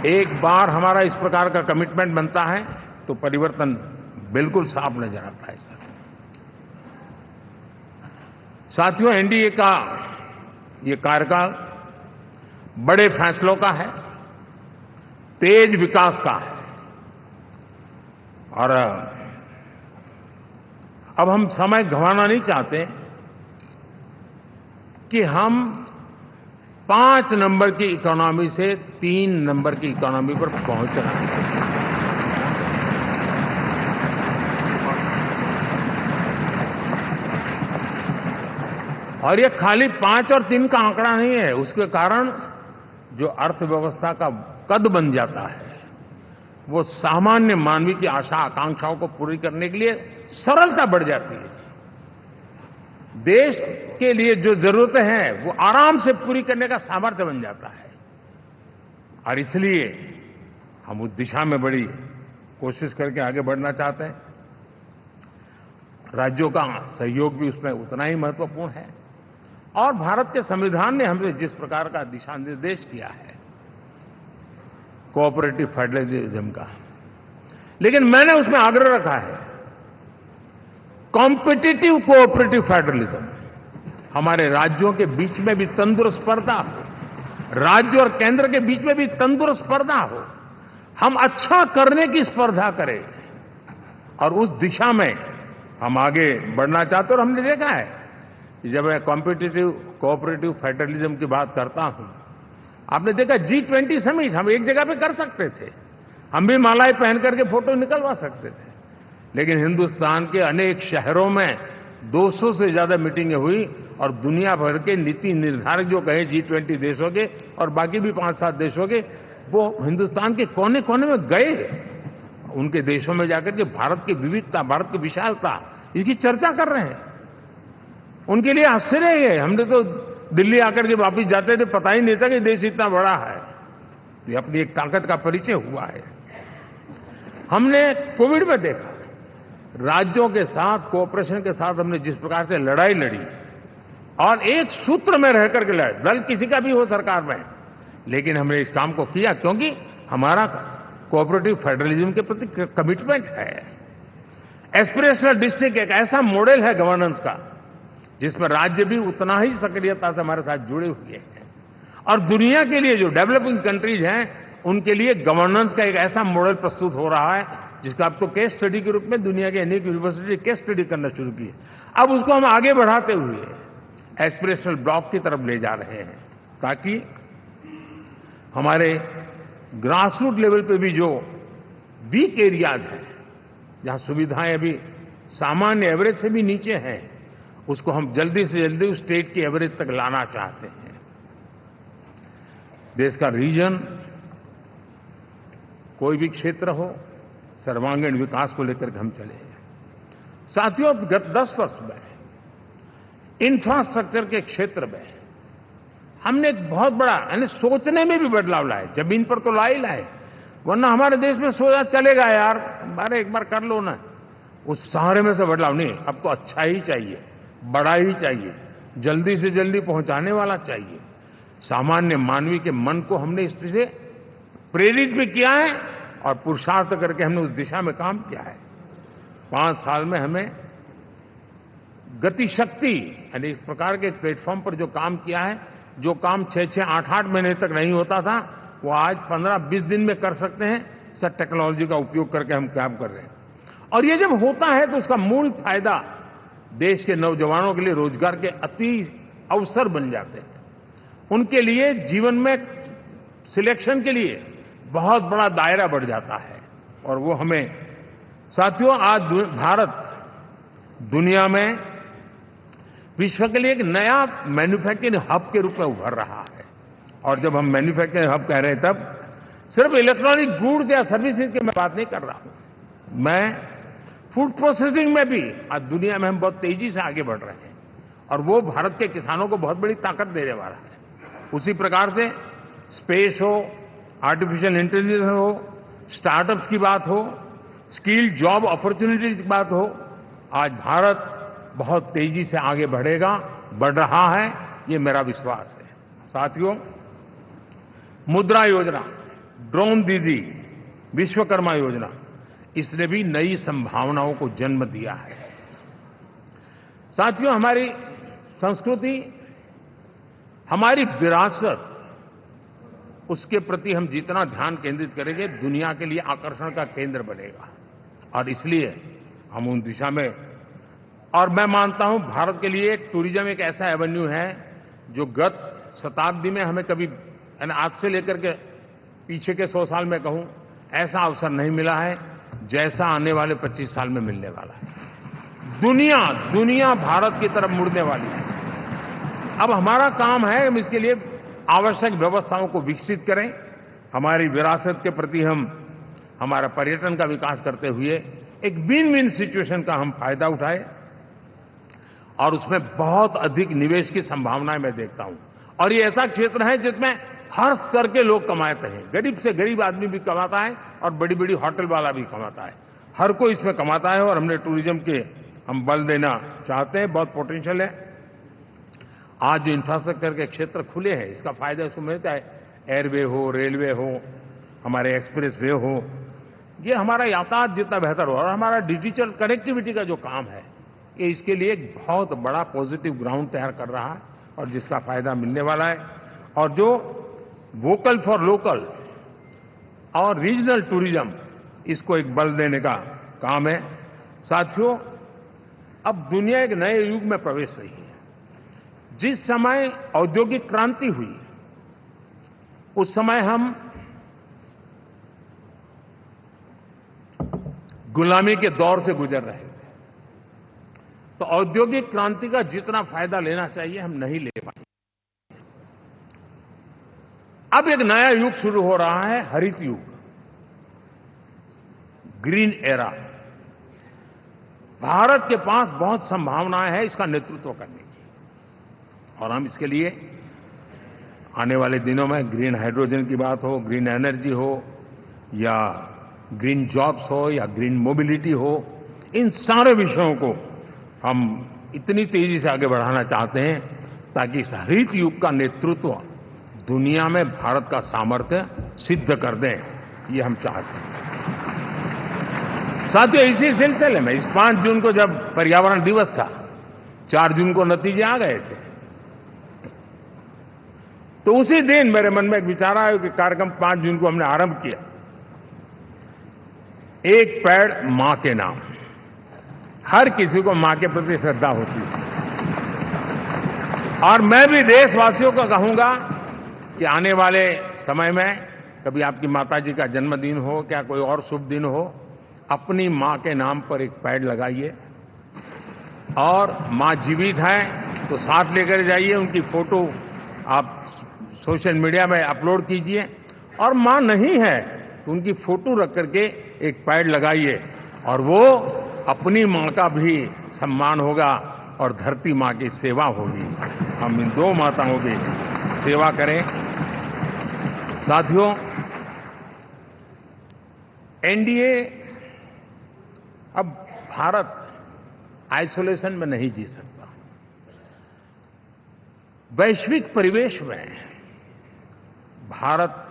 एक बार हमारा इस प्रकार का कमिटमेंट बनता है तो परिवर्तन बिल्कुल साफ नजर आता है। साथियों, एनडीए का ये कार्यकाल बड़े फैसलों का है, तेज विकास का है, और अब हम समय गंवाना नहीं चाहते कि हम 5 नंबर की इकोनॉमी से 3 नंबर की इकोनॉमी पर पहुंच रहे हैं। और ये खाली 5 और 3 का आंकड़ा नहीं है, उसके कारण जो अर्थव्यवस्था का कद बन जाता है, वो सामान्य मानवी की आशा आकांक्षाओं को पूरी करने के लिए सरलता बढ़ जाती है। देश के लिए जो जरूरतें हैं वो आराम से पूरी करने का सामर्थ्य बन जाता है, और इसलिए हम उस दिशा में बड़ी कोशिश करके आगे बढ़ना चाहते हैं। राज्यों का सहयोग भी उसमें उतना ही महत्वपूर्ण है, और भारत के संविधान ने हमसे जिस प्रकार का दिशा निर्देश किया है कोऑपरेटिव फेडरलिज्म का, लेकिन मैंने उसमें आग्रह रखा है कॉम्पिटिटिव कोऑपरेटिव फेडरलिज्म। हमारे राज्यों के बीच में भी तंदुरुस्त स्पर्धा हो, राज्य और केंद्र के बीच में भी तंदुरुस्त स्पर्धा हो, हम अच्छा करने की स्पर्धा करें, और उस दिशा में हम आगे बढ़ना चाहते हैं। और हमने देखा है कि जब मैं कॉम्पिटिटिव कोऑपरेटिव फेडरलिज्म की बात करता हूं, आपने देखा G20 समिट हम एक जगह पे कर सकते थे, हम भी मालाएं पहन करके फोटो निकलवा सकते थे, लेकिन हिंदुस्तान के अनेक शहरों में 200 से ज्यादा मीटिंगें हुई, और दुनिया भर के नीति निर्धारक जो कहे G20 देशों के और बाकी भी 5-7 देशों के, वो हिंदुस्तान के कोने कोने में गए, उनके देशों में जाकर के भारत की विविधता, भारत की विशालता, इसकी चर्चा कर रहे हैं। उनके लिए आश्चर्य है, हमने तो दिल्ली आकर के वापिस जाते थे, पता ही नहीं था कि देश इतना बड़ा है। तो ये अपनी एक ताकत का परिचय हुआ है। हमने कोविड में देखा, राज्यों के साथ कोऑपरेशन के साथ हमने जिस प्रकार से लड़ाई लड़ी, और एक सूत्र में रह करके लड़े, दल किसी का भी हो सरकार में, लेकिन हमने इस काम को किया क्योंकि हमारा कोऑपरेटिव फेडरलिज्म के प्रति कमिटमेंट है। एस्पिरेशनल डिस्ट्रिक्ट एक ऐसा मॉडल है गवर्नेंस का जिसमें राज्य भी उतना ही सक्रियता से हमारे साथ जुड़े हुए हैं। और दुनिया के लिए जो डेवलपिंग कंट्रीज हैं, उनके लिए गवर्नेंस का एक ऐसा मॉडल प्रस्तुत हो रहा है जिसका अब तो केस स्टडी के रूप में दुनिया के अनेक यूनिवर्सिटी केस स्टडी करना शुरू की है। अब उसको हम आगे बढ़ाते हुए एस्पिरेशनल ब्लॉक की तरफ ले जा रहे हैं, ताकि हमारे ग्रास रूट लेवल पे भी जो वीक एरियाज हैं, जहां सुविधाएं अभी सामान्य एवरेज से भी नीचे हैं, उसको हम जल्दी से जल्दी उस स्टेट की एवरेज तक लाना चाहते हैं। देश का रीजन कोई भी क्षेत्र हो, सर्वांगीण विकास को लेकर के हम चले हैं। साथियों, गत 10 वर्ष में इंफ्रास्ट्रक्चर के क्षेत्र में हमने एक बहुत बड़ा, यानी सोचने में भी बदलाव लाए। जमीन पर तो लाए, वरना हमारे देश में सोचा चलेगा यार, अरे एक बार कर लो ना, उस सहारे में से बदलाव नहीं। अब तो अच्छा ही चाहिए, बड़ा ही चाहिए, जल्दी से जल्दी पहुंचाने वाला चाहिए। सामान्य मानवी के मन को हमने इससे प्रेरित भी किया है और पुरुषार्थ करके हमने उस दिशा में काम किया है। 5 साल में हमें गति शक्ति, यानी इस प्रकार के प्लेटफॉर्म पर जो काम किया है, जो काम 6-6, 8-8 महीने तक नहीं होता था, वो आज 15-20 दिन में कर सकते हैं। सर, टेक्नोलॉजी का उपयोग करके हम काम कर रहे हैं। और ये जब होता है तो उसका मूल फायदा देश के नौजवानों के लिए रोजगार के अति अवसर बन जाते हैं। उनके लिए जीवन में सिलेक्शन के लिए बहुत बड़ा दायरा बढ़ जाता है। और वो हमें, साथियों, आज भारत दुनिया में विश्व के लिए एक नया मैन्युफैक्चरिंग हब के रूप में उभर रहा है। और जब हम मैन्युफैक्चरिंग हब कह रहे हैं, तब सिर्फ इलेक्ट्रॉनिक गुड्स या सर्विसेज की मैं बात नहीं कर रहा हूं। मैं फूड प्रोसेसिंग में भी आज दुनिया में हम बहुत तेजी से आगे बढ़ रहे हैं, और वो भारत के किसानों को बहुत बड़ी ताकत देने वाला है। उसी प्रकार से स्पेस हो, आर्टिफिशियल इंटेलिजेंस हो, स्टार्टअप्स की बात हो, स्किल जॉब अपॉर्चुनिटीज की बात हो, आज भारत बहुत तेजी से आगे बढ़ेगा, बढ़ रहा है, ये मेरा विश्वास है। साथियों, मुद्रा योजना, ड्रोन दीदी, विश्वकर्मा योजना, इसने भी नई संभावनाओं को जन्म दिया है। साथियों, हमारी संस्कृति, हमारी विरासत, उसके प्रति हम जितना ध्यान केंद्रित करेंगे, दुनिया के लिए आकर्षण का केंद्र बनेगा। और इसलिए हम उन दिशा में, और मैं मानता हूं भारत के लिए टूरिज्म एक ऐसा एवेन्यू है जो गत शताब्दी में हमें कभी, आज से लेकर के पीछे के 100 साल में कहूं, ऐसा अवसर नहीं मिला है जैसा आने वाले 25 साल में मिलने वाला है। दुनिया भारत की तरफ मुड़ने वाली है। अब हमारा काम है, हम इसके लिए आवश्यक व्यवस्थाओं को विकसित करें। हमारी विरासत के प्रति हम हमारा पर्यटन का विकास करते हुए एक विन विन सिचुएशन का हम फायदा उठाएं, और उसमें बहुत अधिक निवेश की संभावनाएं मैं देखता हूं। और ये ऐसा क्षेत्र है जिसमें हर स्तर के लोग कमाते हैं। गरीब से गरीब आदमी भी कमाता है और बड़ी बड़ी होटल वाला भी कमाता है। हर कोई इसमें कमाता है, और हमने टूरिज्म के हम बल देना चाहते हैं। बहुत पोटेंशियल है। आज जो इंफ्रास्ट्रक्चर के क्षेत्र खुले हैं, इसका फायदा इसको मिलता है। एयरवे हो, रेलवे हो, हमारे एक्सप्रेस वे हो, ये हमारा यातायात जितना बेहतर हो, और हमारा डिजिटल कनेक्टिविटी का जो काम है, ये इसके लिए एक बहुत बड़ा पॉजिटिव ग्राउंड तैयार कर रहा है, और जिसका फायदा मिलने वाला है। और जो वोकल फॉर लोकल और रीजनल टूरिज्म, इसको एक बल देने का काम है। साथियों, अब दुनिया एक नए युग में प्रवेश रही है। जिस समय औद्योगिक क्रांति हुई, उस समय हम गुलामी के दौर से गुजर रहे थे। तो औद्योगिक क्रांति का जितना फायदा लेना चाहिए, हम नहीं ले पाए। अब एक नया युग शुरू हो रहा है, हरित युग, ग्रीन एरा। भारत के पास बहुत संभावनाएं हैं इसका नेतृत्व करने की, और हम इसके लिए आने वाले दिनों में ग्रीन हाइड्रोजन की बात हो, ग्रीन एनर्जी हो, या ग्रीन जॉब्स हो, या ग्रीन मोबिलिटी हो, इन सारे विषयों को हम इतनी तेजी से आगे बढ़ाना चाहते हैं ताकि इस हरित युग का नेतृत्व दुनिया में भारत का सामर्थ्य सिद्ध कर दें, ये हम चाहते हैं। साथियों, इसी सिलसिले में इस 5 जून को जब पर्यावरण दिवस था, 4 जून को नतीजे आ गए थे। तो उसी दिन मेरे मन में एक विचार आया कि कार्यक्रम 5 जून को हमने आरंभ किया, एक पेड़ मां के नाम। हर किसी को मां के प्रति श्रद्धा होती है, और मैं भी देशवासियों को कहूंगा कि आने वाले समय में कभी आपकी माताजी का जन्मदिन हो, क्या कोई और शुभ दिन हो, अपनी मां के नाम पर एक पेड़ लगाइए, और मां जीवित है तो साथ लेकर जाइए, उनकी फोटो आप सोशल मीडिया में अपलोड कीजिए, और मां नहीं है तो उनकी फोटो रख करके एक पेड़ लगाइए, और वो अपनी मां का भी सम्मान होगा और धरती मां की सेवा होगी। हम इन 2 माताओं की सेवा करें। साथियों, एनडीए, अब भारत आइसोलेशन में नहीं जी सकता। वैश्विक परिवेश में भारत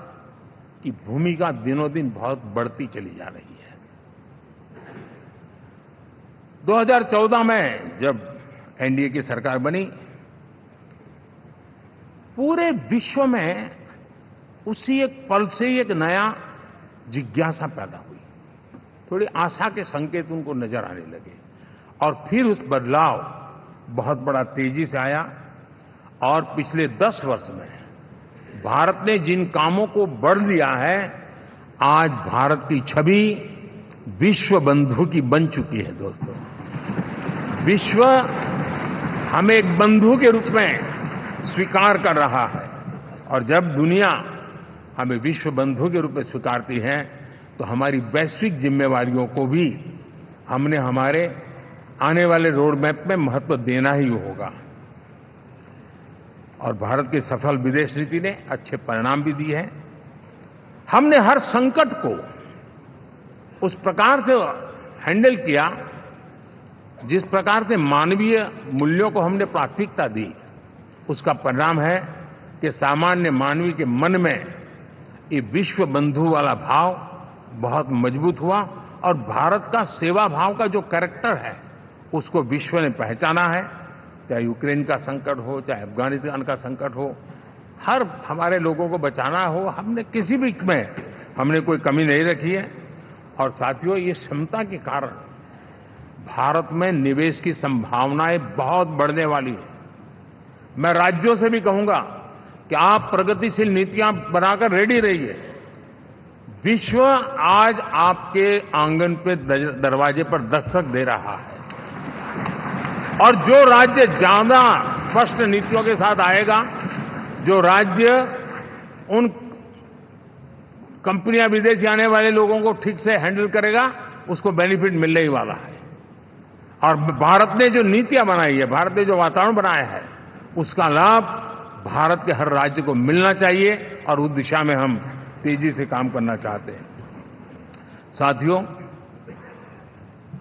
की भूमिका दिनों दिन बहुत बढ़ती चली जा रही है। 2014 में जब एनडीए की सरकार बनी, पूरे विश्व में उसी एक पल से ही एक नया जिज्ञासा पैदा हुई, थोड़ी आशा के संकेत उनको नजर आने लगे, और फिर उस बदलाव बहुत बड़ा तेजी से आया। और पिछले 10 वर्ष में भारत ने जिन कामों को बढ़ लिया है, आज भारत की छवि विश्व बंधु की बन चुकी है। दोस्तों, विश्व हमें एक बंधु के रूप में स्वीकार कर रहा है, और जब दुनिया हमें विश्व बंधु के रूप में स्वीकारती है तो हमारी वैश्विक जिम्मेवारियों को भी हमने हमारे आने वाले रोड मैप में महत्व देना ही होगा। और भारत की सफल विदेश नीति ने अच्छे परिणाम भी दिए हैं। हमने हर संकट को उस प्रकार से हैंडल किया जिस प्रकार से मानवीय मूल्यों को हमने प्राथमिकता दी। उसका परिणाम है कि सामान्य मानवी के मन में ये विश्व बंधु वाला भाव बहुत मजबूत हुआ, और भारत का सेवा भाव का जो कैरेक्टर है उसको विश्व ने पहचाना है। चाहे यूक्रेन का संकट हो, चाहे अफगानिस्तान का संकट हो, हर हमारे लोगों को बचाना हो, हमने किसी भी में हमने कोई कमी नहीं रखी है। और साथियों, ये क्षमता के कारण भारत में निवेश की संभावनाएं बहुत बढ़ने वाली है। मैं राज्यों से भी कहूंगा कि आप प्रगतिशील नीतियां बनाकर रेडी रहिए। विश्व आज आपके आंगन पे दरवाजे पर दस्तक दे रहा है, और जो राज्य ज्यादा स्पष्ट नीतियों के साथ आएगा, जो राज्य उन कंपनियां विदेशी आने वाले लोगों को ठीक से हैंडल करेगा, उसको बेनिफिट मिलने ही वाला है। और भारत ने जो नीतियां बनाई है, भारत ने जो वातावरण बनाया है, उसका लाभ भारत के हर राज्य को मिलना चाहिए, और उस दिशा में हम तेजी से काम करना चाहते हैं। साथियों,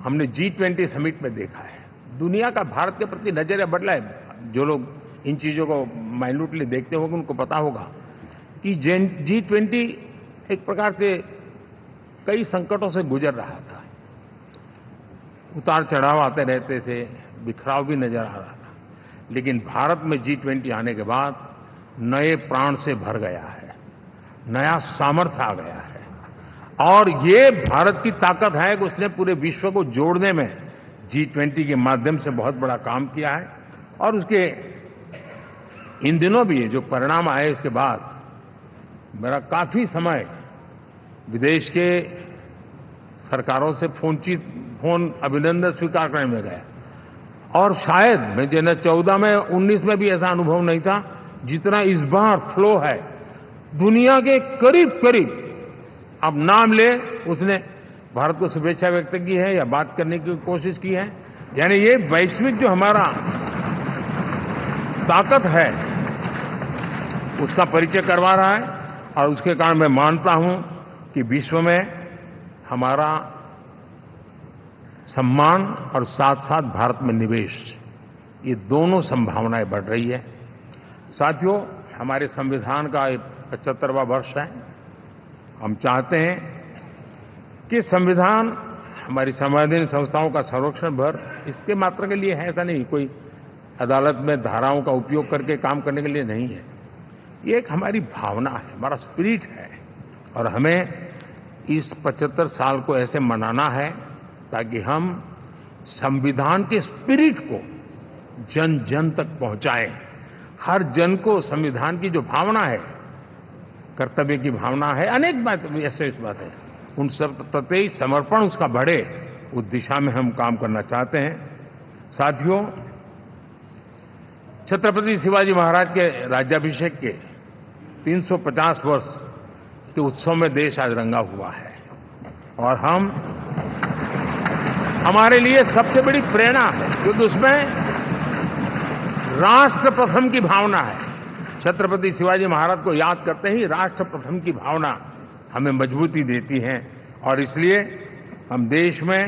हमने G20 समिट में देखा है, दुनिया का भारत के प्रति नजरिया बदला है। जो लोग इन चीजों को माइन्यूटली देखते होंगे उनको पता होगा कि G20 एक प्रकार से कई संकटों से गुजर रहा था। उतार चढ़ाव आते रहते थे, बिखराव भी नजर आ रहा था, लेकिन भारत में G20 आने के बाद नए प्राण से भर गया है, नया सामर्थ्य आ गया है। और ये भारत की ताकत है कि उसने पूरे विश्व को जोड़ने में G20 के माध्यम से बहुत बड़ा काम किया है। और उसके इन दिनों भी जो परिणाम आए, इसके बाद मेरा काफी समय विदेश के सरकारों से फोन अभिनंदन स्वीकार करने में गया, और शायद मैं 14 में 19 में भी ऐसा अनुभव नहीं था जितना इस बार फ्लो है। दुनिया के करीब करीब, अब नाम ले, उसने भारत को शुभेच्छा व्यक्त की है या बात करने की कोशिश की है। यानी ये वैश्विक जो हमारा ताकत है उसका परिचय करवा रहा है, और उसके कारण मैं मानता हूं कि विश्व में हमारा सम्मान और साथ साथ भारत में निवेश, ये दोनों संभावनाएं बढ़ रही है। साथियों, हमारे संविधान का 75वां वर्ष है। हम चाहते हैं कि संविधान हमारी संवैधानिक संस्थाओं का संरक्षण भर इसके मात्र के लिए है, ऐसा नहीं। कोई अदालत में धाराओं का उपयोग करके काम करने के लिए नहीं है। ये एक हमारी भावना है, हमारा स्पिरिट है और हमें इस 75 साल को ऐसे मनाना है ताकि हम संविधान के स्पिरिट को जन जन तक पहुंचाएं। हर जन को संविधान की जो भावना है, कर्तव्य की भावना है, अनेक बात ऐसे इस बात है, उन सब प्रति समर्पण उसका बढ़े, उस दिशा में हम काम करना चाहते हैं। साथियों, छत्रपति शिवाजी महाराज के राज्याभिषेक के 350 वर्ष के उत्सव में देश आज रंगा हुआ है और हमारे लिए सबसे बड़ी प्रेरणा है क्योंकि उसमें राष्ट्र प्रथम की भावना है। छत्रपति शिवाजी महाराज को याद करते ही राष्ट्र प्रथम की भावना हमें मजबूती देती है और इसलिए हम देश में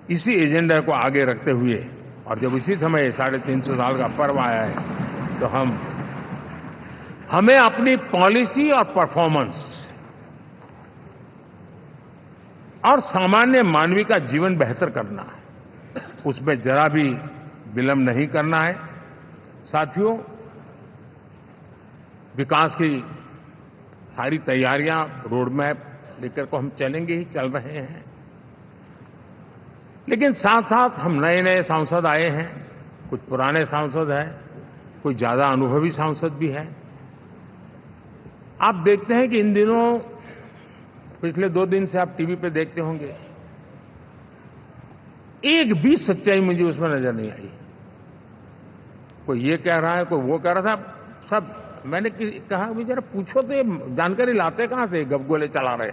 इसी एजेंडा को आगे रखते हुए और जब इसी समय 350 साल का पर्व आया है तो हमें अपनी पॉलिसी और परफॉर्मेंस और सामान्य मानवीय का जीवन बेहतर करना है, उसमें जरा भी विलंब नहीं करना है। साथियों, विकास की सारी तैयारियां, रोड मैप लेकर को हम चलेंगे ही, चल रहे हैं, लेकिन साथ साथ हम नए नए सांसद आए हैं, कुछ पुराने सांसद हैं, कुछ ज्यादा अनुभवी सांसद भी हैं। आप देखते हैं कि इन दिनों पिछले 2 दिन से आप टीवी पे देखते होंगे, एक भी सच्चाई मुझे उसमें नजर नहीं आई। कोई ये कह रहा है, कोई वो कह रहा था, सब मैंने कहा भी जरा पूछो तो ये जानकारी लाते कहां से, गपगोले चला रहे,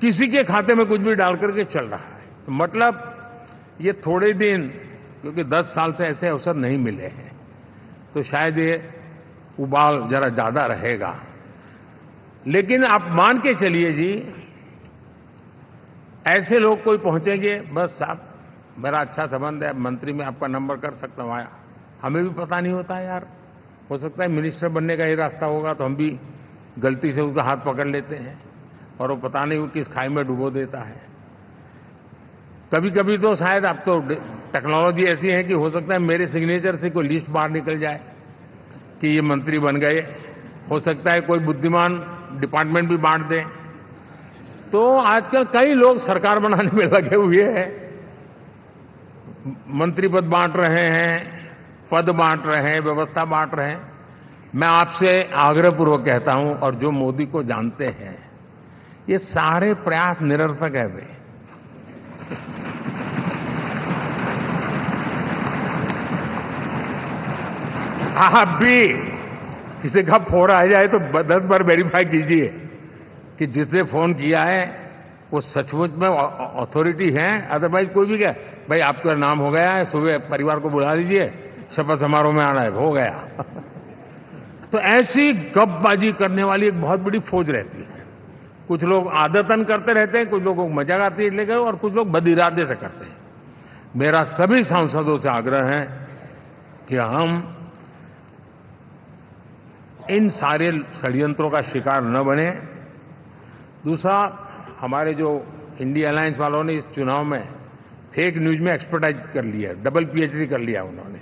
किसी के खाते में कुछ भी डाल करके चल रहा है। तो मतलब ये थोड़े दिन, क्योंकि 10 साल से ऐसे अवसर नहीं मिले हैं, तो शायद ये उबाल जरा ज्यादा रहेगा। लेकिन आप मान के चलिए जी, ऐसे लोग कोई पहुंचेंगे, बस साहब मेरा अच्छा संबंध है, मंत्री में आपका नंबर कर सकता हूं, आया, हमें भी पता नहीं होता यार, हो सकता है मिनिस्टर बनने का ही रास्ता होगा तो हम भी गलती से उसका हाथ पकड़ लेते हैं और वो पता नहीं वो किस खाई में डुबो देता है। कभी कभी तो शायद अब तो टेक्नोलॉजी ऐसी है कि हो सकता है मेरे सिग्नेचर से कोई लिस्ट बाहर निकल जाए कि ये मंत्री बन गए, हो सकता है कोई बुद्धिमान डिपार्टमेंट भी बांट दे। तो आजकल कई लोग सरकार बनाने में लगे हुए हैं, मंत्री पद बांट रहे हैं, पद बांट रहे हैं, व्यवस्था बांट रहे हैं। मैं आपसे आग्रहपूर्वक कहता हूं, और जो मोदी को जानते हैं, ये सारे प्रयास निरर्थक है। वे आप भी किसी का फोन आ जाए तो 10 बार वेरीफाई कीजिए कि जिसने फोन किया है वो सचमुच में अथॉरिटी है। अदरवाइज कोई भी क्या, भाई आपका नाम हो गया है, सुबह परिवार को बुला लीजिए, शपथ समारोह में आना है, हो गया। तो ऐसी गपबाजी करने वाली एक बहुत बड़ी फौज रहती है। कुछ लोग आदतन करते रहते हैं, कुछ लोगों को मजाक आती है लेकर, और कुछ लोग बदिरादे से करते हैं। मेरा सभी सांसदों से आग्रह है कि हम इन सारे षड्यंत्रों का शिकार न बने। दूसरा, हमारे जो इंडिया अलायंस वालों ने इस चुनाव में फेक न्यूज में एक्सपर्टाइज कर लिया, डबल पीएचडी कर लिया उन्होंने,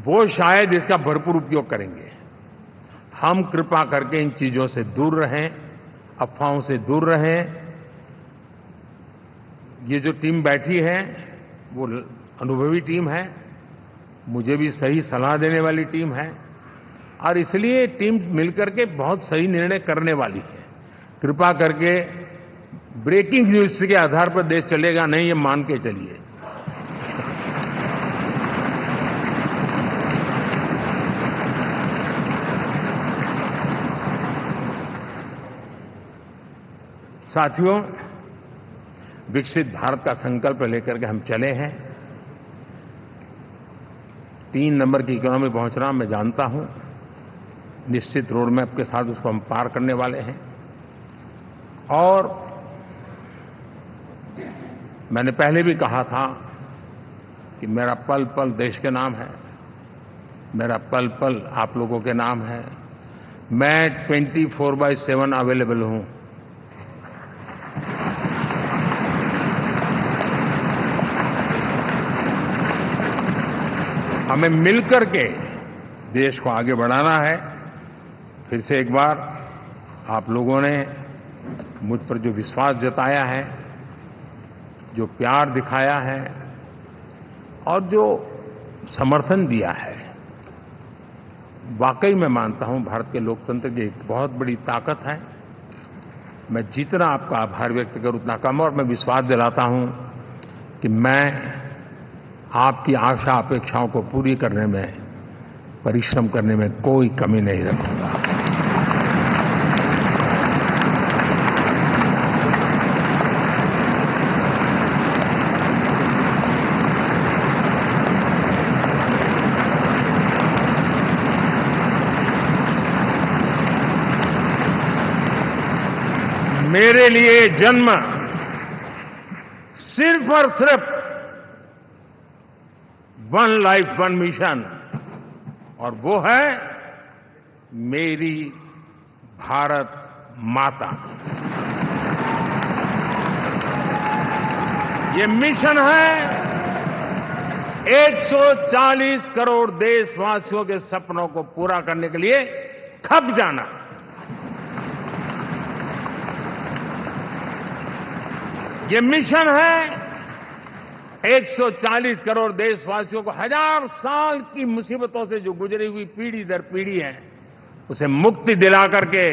वो शायद इसका भरपूर उपयोग करेंगे। हम कृपा करके इन चीजों से दूर रहें, अफवाहों से दूर रहें। ये जो टीम बैठी है वो अनुभवी टीम है, मुझे भी सही सलाह देने वाली टीम है, और इसलिए टीम मिलकर के बहुत सही निर्णय करने वाली है। कृपा करके ब्रेकिंग न्यूज के आधार पर देश चलेगा नहीं, ये मान के चलिए। साथियों, विकसित भारत का संकल्प लेकर के हम चले हैं। 3 नंबर की इकोनॉमी पहुंचना मैं जानता हूं, निश्चित रोड मैप के साथ उसको हम पार करने वाले हैं। और मैंने पहले भी कहा था कि मेरा पल पल देश के नाम है, मेरा पल पल आप लोगों के नाम है। मैं 24/7 अवेलेबल हूं। हमें मिलकर के देश को आगे बढ़ाना है। फिर से एक बार आप लोगों ने मुझ पर जो विश्वास जताया है, जो प्यार दिखाया है और जो समर्थन दिया है, वाकई मैं मानता हूं भारत के लोकतंत्र की एक बहुत बड़ी ताकत है। मैं जितना आपका आभार व्यक्त करूं उतना कम, और मैं विश्वास दिलाता हूं कि मैं आपकी आशा अपेक्षाओं को पूरी करने में, परिश्रम करने में कोई कमी नहीं रखूंगा। मेरे लिए जन्म सिर्फ और सिर्फ वन लाइफ वन मिशन, और वो है मेरी भारत माता। ये मिशन है 140 करोड़ देशवासियों के सपनों को पूरा करने के लिए खप जाना। ये मिशन है 140 करोड़ देशवासियों को हजार साल की मुसीबतों से जो गुजरी हुई पीढ़ी दर पीढ़ी है, उसे मुक्ति दिला करके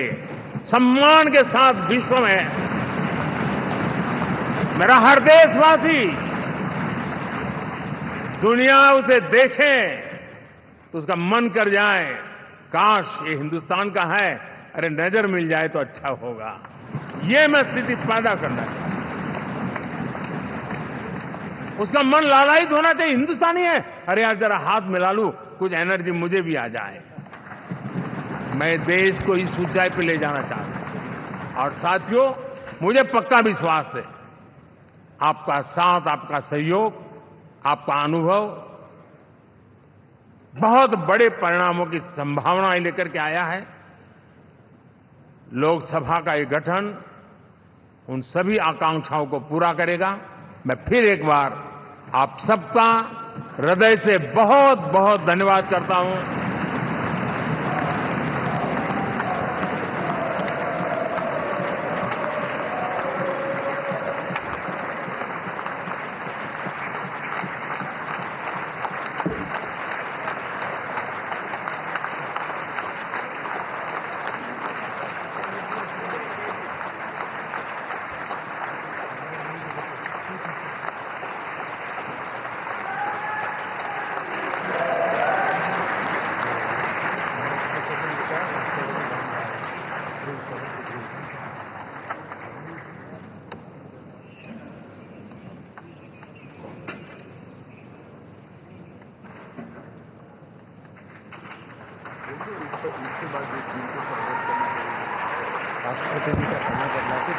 सम्मान के साथ विश्व में मेरा हर देशवासी दुनिया उसे देखे तो उसका मन कर जाए, काश ये हिंदुस्तान का है, अरे नजर मिल जाए तो अच्छा होगा। ये मैं स्थिति पैदा करना चाहता हूं। उसका मन लालायित होना चाहिए, हिंदुस्तानी है, अरे यार जरा हाथ मिला लूं, कुछ एनर्जी मुझे भी आ जाए। मैं देश को इस ऊंचाई पे ले जाना चाहता हूं। और साथियों, मुझे पक्का विश्वास है आपका साथ, आपका सहयोग, आपका अनुभव बहुत बड़े परिणामों की संभावनाएं लेकर के आया है। लोकसभा का ये गठन उन सभी आकांक्षाओं को पूरा करेगा। मैं फिर एक बार आप सबका हृदय से बहुत बहुत धन्यवाद करता हूं। उसके बाद राष्ट्रपति जी का समय बदला के